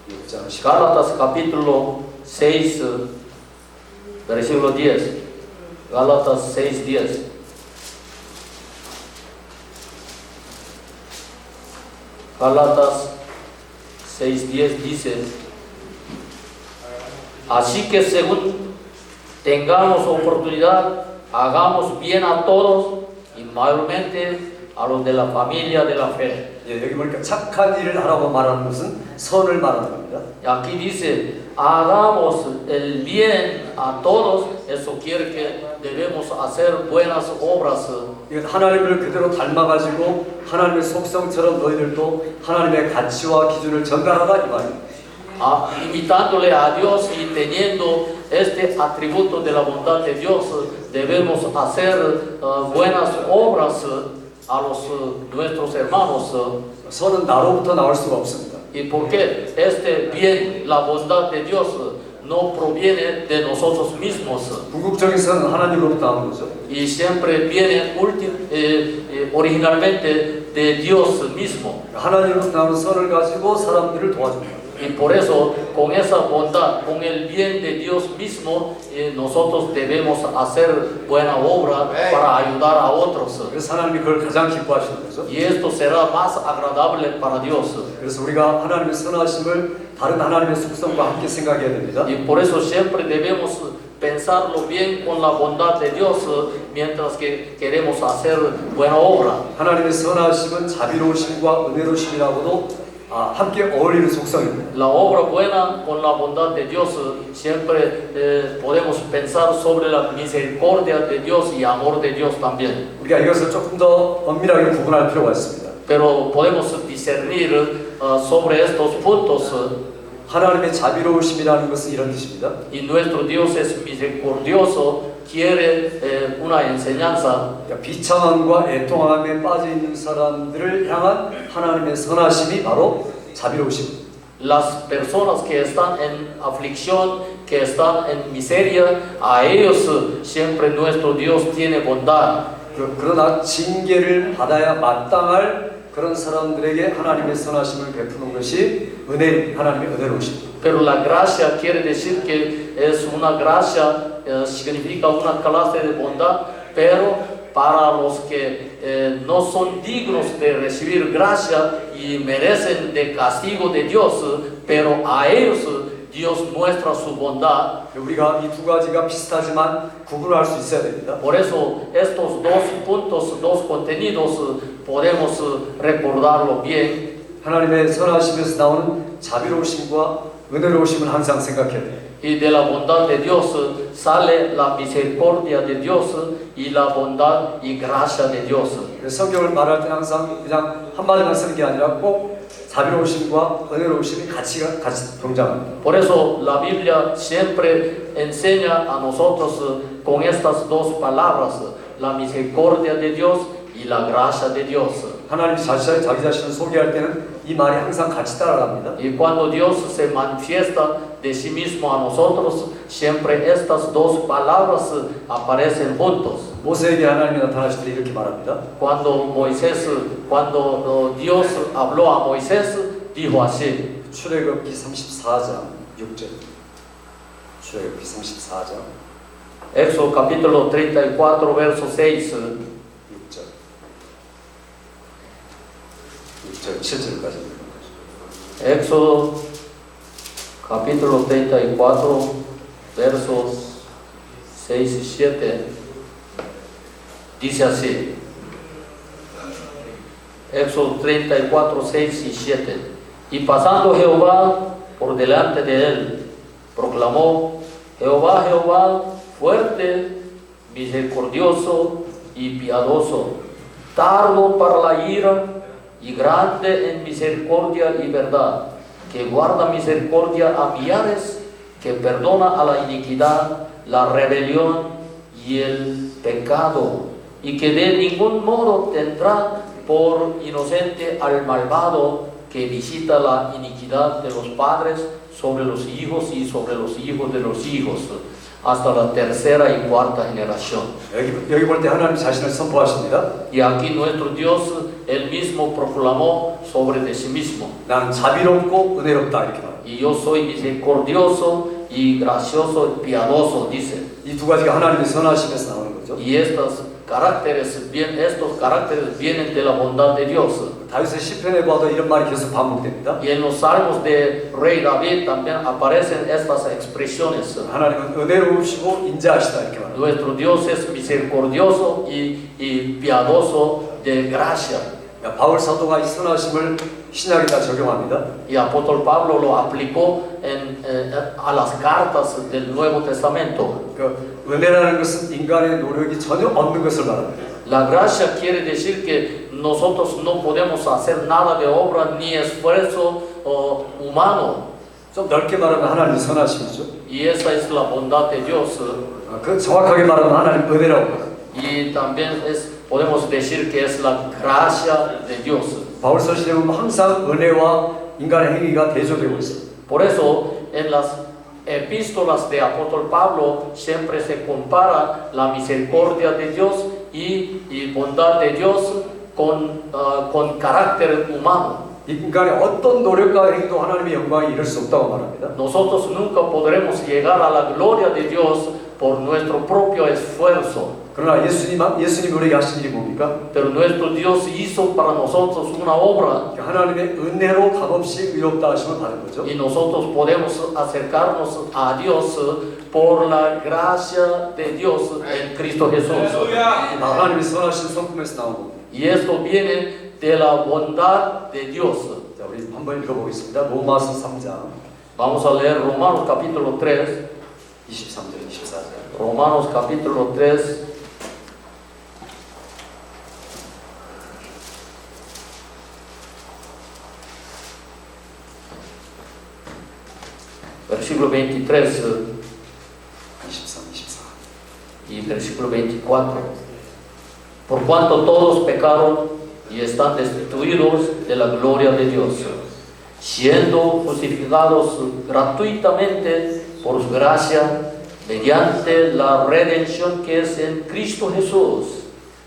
6장 10절. Gálatas capítulo 6, versículo 10. Gálatas 6, 10. Gálatas 6, 10 dice: así que según tengamos oportunidad, hagamos bien a todos y mayormente a los de la familia de la fe. 예, 여기 보니까 착한 일을 하라고 말하는 것은 선을 말하는 겁니다. Aquí dice, hagamos el bien a todos. Eso quiere que debemos hacer buenas obras. 이건 하나님을 그대로 닮아가지고 하나님의 속성처럼 너희들도 하나님의 가치와 기준을 전달하다 이 말입니다. Imitándole a Dios y teniendo este atributo de la bondad de Dios, debemos hacer buenas obras a nuestros hermanos. 선은 나로부터 나올 수가 없습니다. ¿Y por qué? Este bien, la bondad de Dios, no proviene de nosotros mismos. 궁극적인 선은 하나님으로부터 나오는 거죠. Y siempre viene originalmente de Dios mismo. 하나님으로부터 나오는 선을 가지고 사람들을 도와줍니다. Y por eso, con esa bondad, con el bien de Dios mismo, nosotros debemos hacer buena obra para ayudar a otros. 그래서 하나님이 그걸 가장 기뻐하시는 거죠. Y esto será más agradable para Dios. 그래서 우리가 하나님의 선하심을 다른 하나님의 속성과 함께 생각해야 됩니다. Y por eso siempre debemos pensarlo bien con la bondad de Dios mientras que queremos hacer buena obra. 하나님의 선하심은 자비로우심과 은혜로우심이라고도 함께 어울리는 속성입니다. La obra buena con la bondad de Dios siempre podemos pensar sobre la misericordia de Dios y amor de Dios también. 우리가 이것을 조금 더 엄밀하게 구분할 필요가 있습니다. Pero podemos discernir sobre estos puntos. 하나님의 자비로우심이라는 것은 이런 뜻입니다. Y nuestro Dios es misericordioso, quiere una enseñanza. 그러니까 비참함과 애통함에 빠져 있는 사람들을 향한 하나님의 선하심이 바로 자비로우심. Las personas que están en aflicción, que están en miseria, a ellos siempre nuestro Dios tiene bondad. 그러나 징계를 받아야 마땅할 그런 사람들에게 하나님의 선하심을 베푸는 것이 하나님의 은혜로우심. Pero la gracia quiere decir que es una gracia, significa una clase de bondad, pero para los que no son dignos de recibir gracia y merecen de castigo de Dios, pero a ellos Dios muestra su bondad. 우리가 이 두 가지가 비슷하지만 구분할 수 있어야 됩니다. Por eso estos dos puntos, dos contenidos, podemos recordarlo bien. 하나님의 선하심에서 나오는 자비로우심과 은혜로우심은 항상 생각해야 돼요. Y de la bondad de Dios sale la misericordia de Dios y la bondad y gracia de Dios. 성경을 말할 때 항상 그냥 한마디만 쓰는 게 아니라 꼭 자비로우심과 은혜로우심이 같이 동작합니다. Por eso la Biblia siempre enseña a nosotros con estas dos palabras, la misericordia de Dios y la gracia de Dios. 하나님 자기 자신을 소개할 때는 이 말이 항상 같이 따라갑니다. Y cuando Dios se manifiesta de sí mismo a nosotros, siempre estas dos palabras aparecen juntos. 모세에게 하나님이 나타나실 때 이렇게 말합니다. Cuando Dios habló a Moisés, dijo así. 출애굽기 34장 6절. 출애굽기 34장 Éxodo capítulo 34, verso 6. 6절 7절까지. Éxodo capítulo 34, versos 6 y 7. Dice así. Éxodo 34, 6 y 7. Y pasando Jehová por delante de él, proclamó: Jehová, Jehová, fuerte, misericordioso y piadoso, tardo para la ira y grande en misericordia y verdad, que guarda misericordia a millares, que perdona a la iniquidad, la rebelión y el pecado, y que de ningún modo tendrá por inocente al malvado, que visita la iniquidad de los padres sobre los hijos y sobre los hijos de los hijos, hasta la tercera y cuarta generación. 여기 볼 때 하나님 자신을 선포하십니다. Y aquí nuestro Dios, Él mismo proclamó sobre de sí mismo. 나는 자비롭고 은혜롭다 이렇게 말합니다. Y yo soy misericordioso y gracioso y piadoso, dice. 이 두 가지가 하나님의 선하심에서 나오는 거죠. Y estos caracteres vienen de la bondad de Dios. 다윗의 시편에 봐도 이런 말이 계속 반복됩니다. Y en los salmos de Rey David también aparecen estas expresiones. 하나님은 은혜로우시고 인자하시다 이렇게 말합니다. Nuestro Dios es misericordioso y piadoso de gracia. 바울 사도가 이 선하심을 신약에다 적용합니다. Y apóstol Pablo lo aplicó a las cartas del Nuevo Testamento. 그 은혜라는 것은 인간의 노력이 전혀 없는 것을 말합니다. La gracia quiere decir que nosotros no podemos hacer nada de obra ni esfuerzo humano. 좀 넓게 말하면 하나님의 선하심이죠. Y esa es la bondad de Dios. 그 정확하게 말하면 하나님 은혜라고 합니다. Y también podemos decir que es la gracia de Dios. 바울 서신에 보면 항상 은혜와 인간의 행위가 대조되고 있습니다. Por eso en las epístolas de apóstol Pablo siempre se compara la misericordia de Dios y bondad de Dios con carácter humano. 인간의 어떤 노력과 행도 하나님의 영광에 이를 수 없다고 말합니다. Nosotros nunca podremos llegar a la gloria de Dios por nuestro propio esfuerzo. 그러나 예수님이 우리에게 하신 일이 뭡니까? Pero nuestro Dios hizo para nosotros una obra 하나님의 은혜로 값없이 의롭다 하심을 받은 거죠. y nosotros podemos acercarnos a Dios por la gracia de Dios en Cristo Jesús. 하나님이 선하신 성품에서 나온 겁니다. Y esto viene de la bondad de Dios. 자, 우리 한번 읽어보겠습니다. 로마서 3장 Vamos a leer Romanos capítulo 3. 23절, 24절. Romanos capítulo 3. Versículo 23 23, 24. y versículo 24. Por cuanto todos pecaron y están destituidos de la gloria de Dios, siendo justificados gratuitamente por su gracia, mediante la redención que es en Cristo Jesús.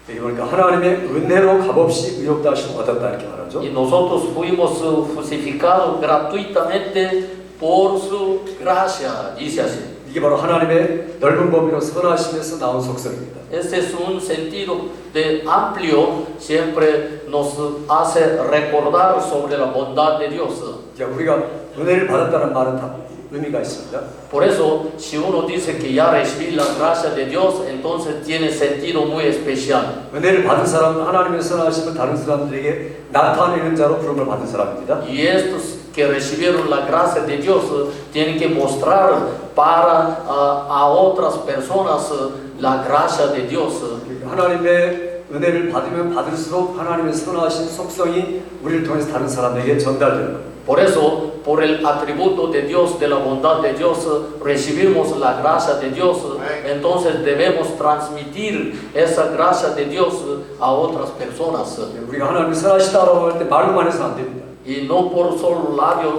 여기 보니까 하나님의 은혜로 값없이 의롭다 하심을 얻었다 이렇게 말하죠. Y nosotros fuimos justificados gratuitamente por su gracia, dice así. 이게 바로 하나님의 넓은 범위로 선하심에서 나온 속성입니다. Este es un sentido de amplio, siempre nos hace recordar sobre la bondad de Dios. 자, 우리가 은혜를 받았다는 말은 다 의미가 있습니다. Por eso, si uno dice que ya recibí la gracia de Dios, entonces tiene sentido muy especial. 은혜를 받은 사람은 하나님의 선하심을 다른 사람들에게 나타내는 자로 부름을 받은 사람입니다. Y estos que recibieron la gracia de Dios tienen que mostrar para a otras personas la gracia de Dios. 하나님의 은혜를 받으면 받을수록 하나님의 선하신 속성이 우리를 통해서 다른 사람에게 전달되는 겁니다. Por eso, por el atributo de Dios, de la bondad de Dios, recibimos la gracia de Dios. Entonces debemos transmitir esa gracia de Dios a otras personas. 우리가 하나님의 선하시다라고 할 때 말로만 해서는 안 됩니다. Y no por solo labios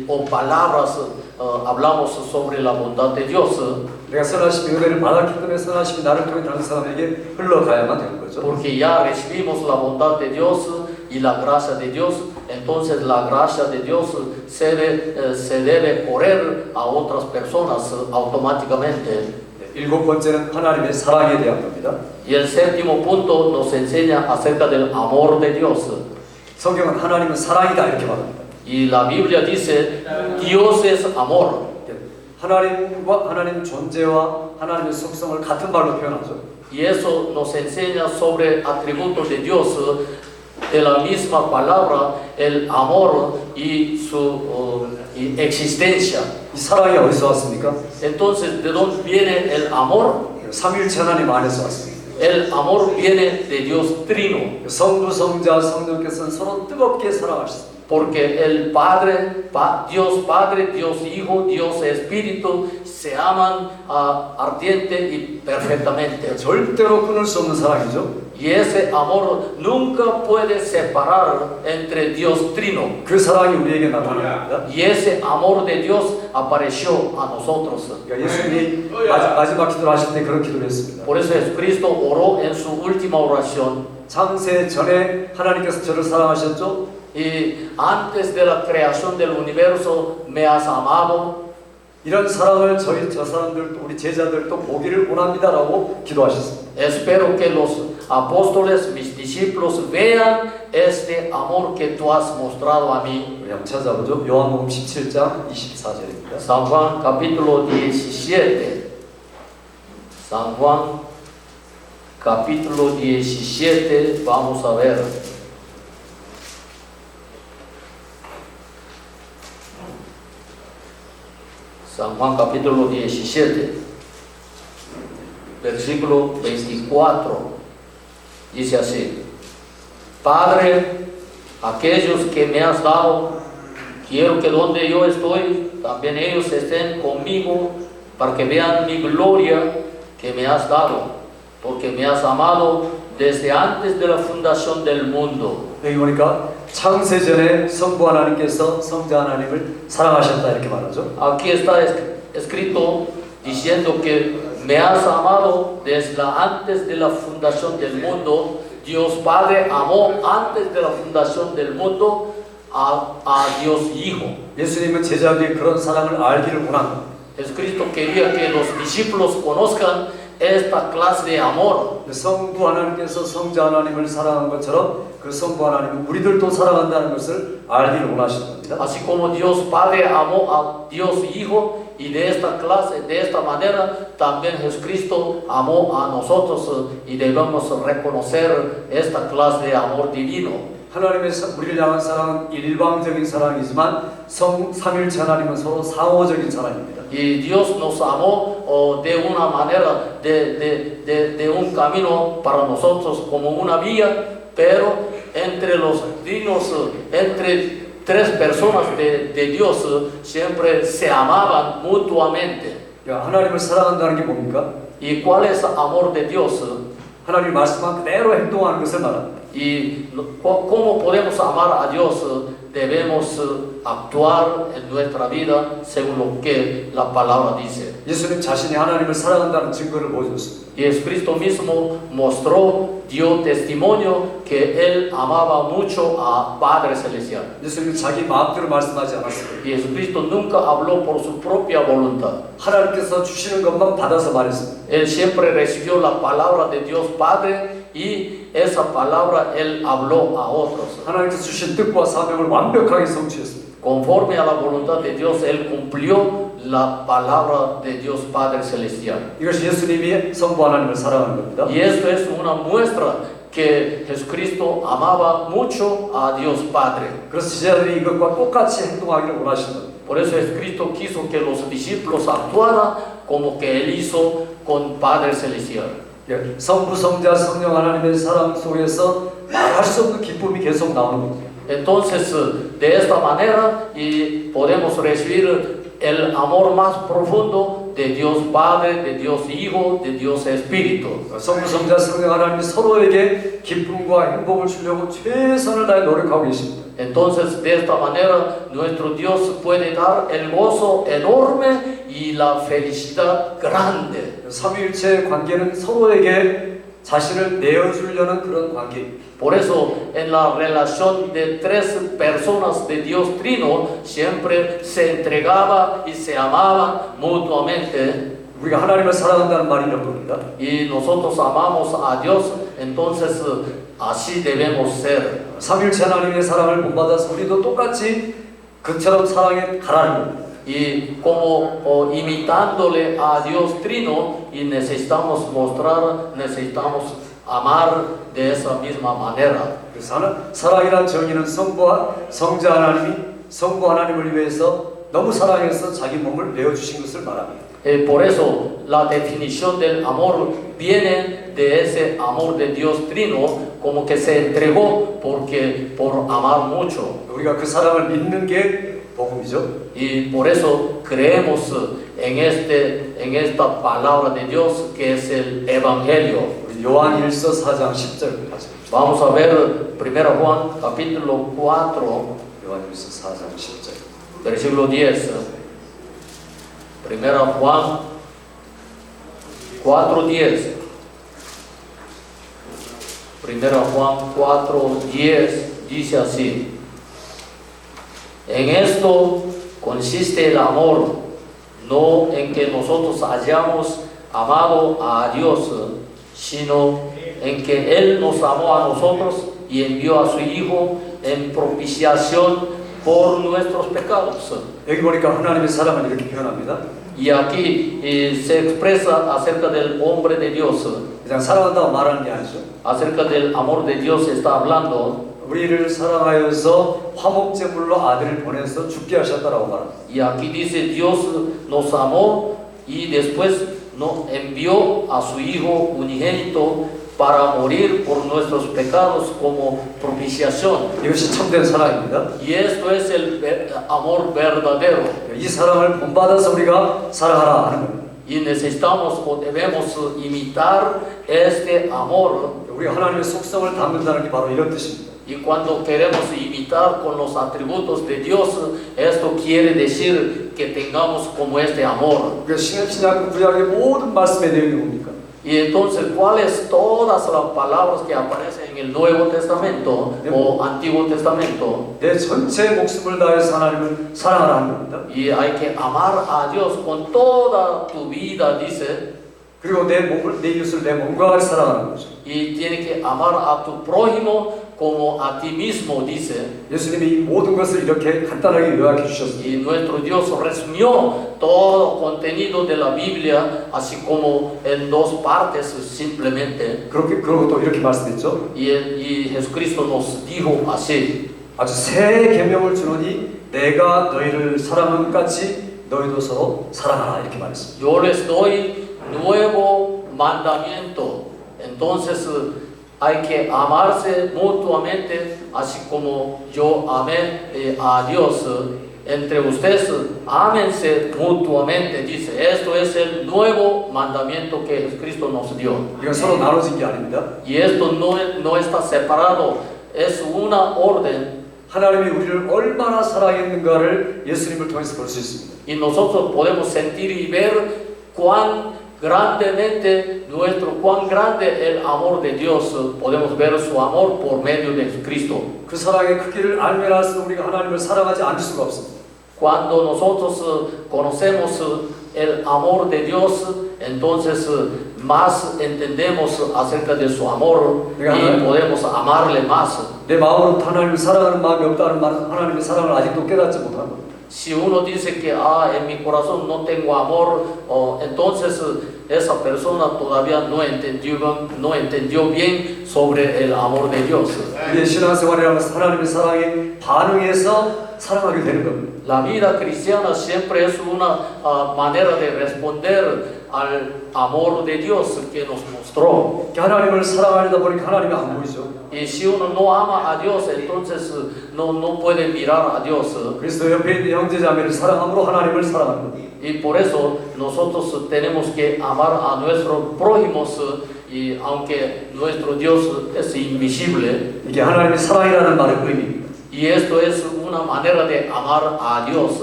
o palabras hablamos sobre la bondad de Dios. 내가 선하심의 은혜를 받았기 때문에 선하심이 나를 통해 다른 사람에게 흘러가야만 되는 거죠. Porque ya recibimos la bondad de Dios y la gracia de Dios, entonces la gracia de Dios se debe correr a otras personas automáticamente. 일곱 번째는 하나님의 사랑에 대한 겁니다. Y el séptimo punto nos enseña acerca del amor de Dios. 성경은 하나님은 사랑이다 이렇게 말합니다. Y la Biblia dice, Dios es amor. 하나님과 하나님 존재와 하나님의 속성을 같은 말로 표현하죠. Y eso nos enseña sobre atributos de Dios, de la misma palabra, el amor y su existencia. 이 사랑이 어디서 왔습니까? Entonces, ¿de dónde viene el amor? 삼위일체 하나님 안에서 왔습니다. El amor viene de Dios Trino, 성부, 성자, 성령께서는 서로 뜨겁게 사랑하셨습니다. porque el Padre, Dios Padre, Dios Hijo, Dios Espíritu se aman ardiente y perfectamente. 절대로 끊을 수 없는 사랑이죠. Y ese amor nunca puede separar entre Dios Trino. 그 사랑이 우리에게 나타납니다. Y ese amor de Dios apareció a nosotros. 그러니까 예수님이 마지막 기도를 하실 때 그런 기도를 했습니다. Por eso Jesucristo oró en su última oración. 창세 전에 하나님께서 저를 사랑하셨죠? Y antes de la creación del universo me has amado. 이런 사랑을 저 사람들도 우리 제자들도 보기를 원합니다라고 기도하셨습니다. Espero que los apóstoles, mis discípulos, vean este amor que tú has mostrado a mí. 우리 한번 찾아보죠. 요한복음 17장 24절입니다. San Juan capítulo 17. San Juan capítulo 17, vamos a ver. San Juan capítulo 17, versículo 24, dice así: Padre, aquellos que me has dado, quiero que donde yo estoy, también ellos estén conmigo, para que vean mi gloria que me has dado, porque me has amado desde antes de la fundación del mundo. 여기 보니까 창세전에 성부 하나님께서 성자 하나님을 사랑하셨다 이렇게 말하죠. Aquí está escrito diciendo que me has amado desde antes de la fundación del mundo. Dios Padre amó antes de la fundación del mundo a Dios Hijo. 예수님은 제자들이 그런 사랑을 알기를 원합니다. Jesucristo quería que los discípulos conozcan esta clase de amor. 성부 하나님께서 성자 하나님을 사랑한 것처럼 그 성부 하나님은 우리들도 사랑한다는 것을 알기를 원하시는 겁니다. Así como Dios Padre amó a Dios Hijo, y de esta clase, de esta manera, también Jesucristo amó a nosotros y debemos reconocer esta clase de amor divino. 하나님의 우리를 향한 사랑은 일방적인 사랑이지만 삼일체 하나님은 서로 상호적인 사랑입니다. Y Dios nos amó de una manera, de un camino para nosotros como una vía, pero entre los dignos, entre tres personas de Dios siempre se amaban mutuamente. 하나님을 사랑한다는 게 뭡니까? ¿Y cuál es el amor de Dios? 하나님이 말씀한 그대로 행동하는 것을 말합니다. Y cómo podemos amar a Dios, debemos actuar en nuestra vida según lo que la palabra dice. 예수님 자신이 하나님을 사랑한다는 증거를 보여줬습니다. Y Jesucristo mismo mostró, dio testimonio que Él amaba mucho a Padre Celestial. 예수님은 자기 마음대로 말씀하지 않았습니다. Y Jesucristo nunca habló por su propia voluntad. 하나님께서 주시는 것만 받아서 말했습니다. Él siempre recibió la palabra de Dios Padre y esa palabra Él habló a otros. 하나님께서 주신 뜻과 사명을 완벽하게 성취했습니다. Conforme a la voluntad de Dios, Él cumplió la palabra de Dios Padre Celestial. 이것이 예수님이 성부 하나님을 사랑하는 겁니다. Y esto es una muestra que Jesucristo amaba mucho a Dios Padre. 그래서 제자들이 이것과 똑같이 행동하기를 원하시는 겁니다. Por eso Jesucristo quiso que los discípulos actuaran como que Él hizo con Padre Celestial. 성부, 성자, 성령 하나님의 사랑 속에서 말할 수 없는 기쁨이 계속 나오는 겁니다. Entonces, de esta manera y podemos recibir el amor más profundo de Dios Padre, de Dios Hijo, de Dios Espíritu. 성부, 성자, 성령 하나님이 서로에게 기쁨과 행복을 주려고 최선을 다해 노력하고 계십니다. Entonces, de esta manera, nuestro Dios puede dar el gozo enorme y la felicidad grande. 삼위일체의 관계는 서로에게 자신을 내어주려는 그런 관계입니다. Por eso, en la relación de tres personas de Dios Trino, siempre se entregaba y se amaban mutuamente. 우리가 하나님을 사랑한다는 말이 이런 겁니다. Y nosotros amamos a Dios, entonces así debemos ser. 삼위일체 하나님의 사랑을 본받아서 우리도 똑같이 그처럼 사랑에 가라는 겁니다. Y como imitándole a Dios Trino, y necesitamos mostrar, necesitamos amar de esa misma manera. 사랑이란 정의는 성자 하나님이 성부 하나님을 위해서 너무 사랑해서 자기 몸을 내어주신 것을 말합니다. Por eso la definición del amor viene de ese amor de Dios Trino, como que se entregó por amar mucho. 우리가 그 사랑을 믿는 게 복음이죠. Y por eso creemos en esta palabra de Dios que es el Evangelio. 요한일서 4장 10절 가죠. Vamos a ver 1 Juan capítulo 4, 요한일서 4장 10절. versículo 10. 1 Juan 4:10. 1 Juan 4:10 dice así: En esto consiste el amor, no en que nosotros hayamos amado a Dios, sino en que Él nos amó a nosotros y envió a su Hijo en propiciación por nuestros pecados. 여기 보니까 하나님의 사랑을 이렇게 표현합니다. Y aquí se expresa acerca del hombre de Dios, 그냥 사랑한다고 말하는 게 아니죠. acerca del amor de Dios está hablando. 우리를 사랑하여서 화목제물로 아들을 보내서 죽게 하셨다라고 말합니다. Y aquí dice Dios nos amó y después nos envió a su Hijo unigénito para morir por nuestros pecados como propiciación. 이것이 참된 사랑입니다. Y esto es el amor verdadero. 이 사랑을 본받아서 우리가 사랑하라 하는 겁니다. Y necesitamos o debemos imitar este amor. 우리가 하나님의 속성을 담는다는 게 바로 이런 뜻입니다. Y cuando queremos imitar con los atributos de Dios, esto quiere decir que tengamos como este amor. 신약 구약의 모든 말씀의 내용이 뭡니까? Y entonces, ¿cuáles todas las palabras que aparecen en el Nuevo Testamento o Antiguo Testamento? 내 전체 목숨을 다해서 하나님을 사랑하라는 겁니다. Y hay que amar a Dios con toda tu vida, dice. 그리고 내 몸을, 내 이웃을 내 몸과 같이 사랑하는 거죠. Y tiene que amar a tu prójimo como a ti mismo, dice. 예수님이 이 모든 것을 이렇게 간단하게 요약해 주셨습니다. Y nuestro Dios resumió todo contenido de la Biblia, así como en dos partes simplemente. 그러고 또 이렇게 말씀했죠. Y Jesucristo nos dijo así. 아주 새 계명을 주노니 내가 너희를 사랑한 것 같이 너희도 서로 사랑하라 이렇게 말했습니다. Yo les doy nuevo mandamiento. Entonces hay que amarse mutuamente, así como yo amé a Dios. Entre ustedes, ámense mutuamente, dice. Esto es el nuevo mandamiento que Jesucristo nos dio. 이건 서로 나눠진 게 아닙니다. Y esto no está separado, es una orden. 하나님이 우리를 얼마나 사랑했는가를 예수님을 통해서 볼 수 있습니다. Y nosotros podemos sentir y ver cuán grande el amor de Dios. Podemos ver su amor por medio de Jesucristo. 그 사랑의 크기를 알면 할수록 우리가 하나님을 사랑하지 않을 수가 없습니다. Cuando nosotros conocemos el amor de Dios, entonces más entendemos acerca de su amor y podemos amarle más. 내 마음으로 하나님을 사랑하는 마음이 없다는 말은 하나님의 사랑을 아직도 깨닫지 못한 겁니다. Si uno dice que en mi corazón no tengo amor, entonces esa persona todavía no entendió bien sobre el amor de Dios. 우리의 신앙생활이라는 하나님의 사랑에 반응해서 사랑하게 되는 겁니다. La vida cristiana siempre es una manera de responder al amor de Dios que nos mostró. 하나님을 사랑하려다 보니까 하나님이 안 보이죠. Y si uno no ama a Dios, entonces no puede mirar a Dios. 그래서 옆에 있는 형제자매를 사랑함으로 하나님을 사랑하는 겁니다. Y por eso nosotros tenemos que amar a nuestros prójimos, y aunque nuestro Dios es invisible. 이게 하나님의 사랑이라는 말의 의미입니다. Y esto es una manera de amar a Dios.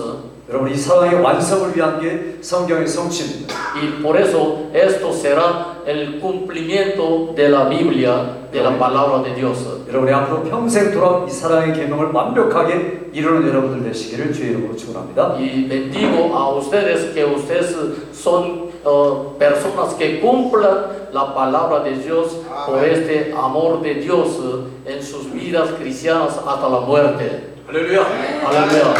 여러분 이 사랑의 완성을 위한 게 성경의 성취입니다. Y por eso esto será el cumplimiento de la Biblia, de la palabra de Dios. 여러분이 앞으로 평생토록 이 사랑의 계명을 완벽하게 이루는 여러분들 되시기를 주의 이름으로 축원합니다. Y bendigo a ustedes que ustedes son personas que cumplan la palabra de Dios por este amor de Dios en sus vidas cristianas hasta la muerte. 할렐루야. Aleluya.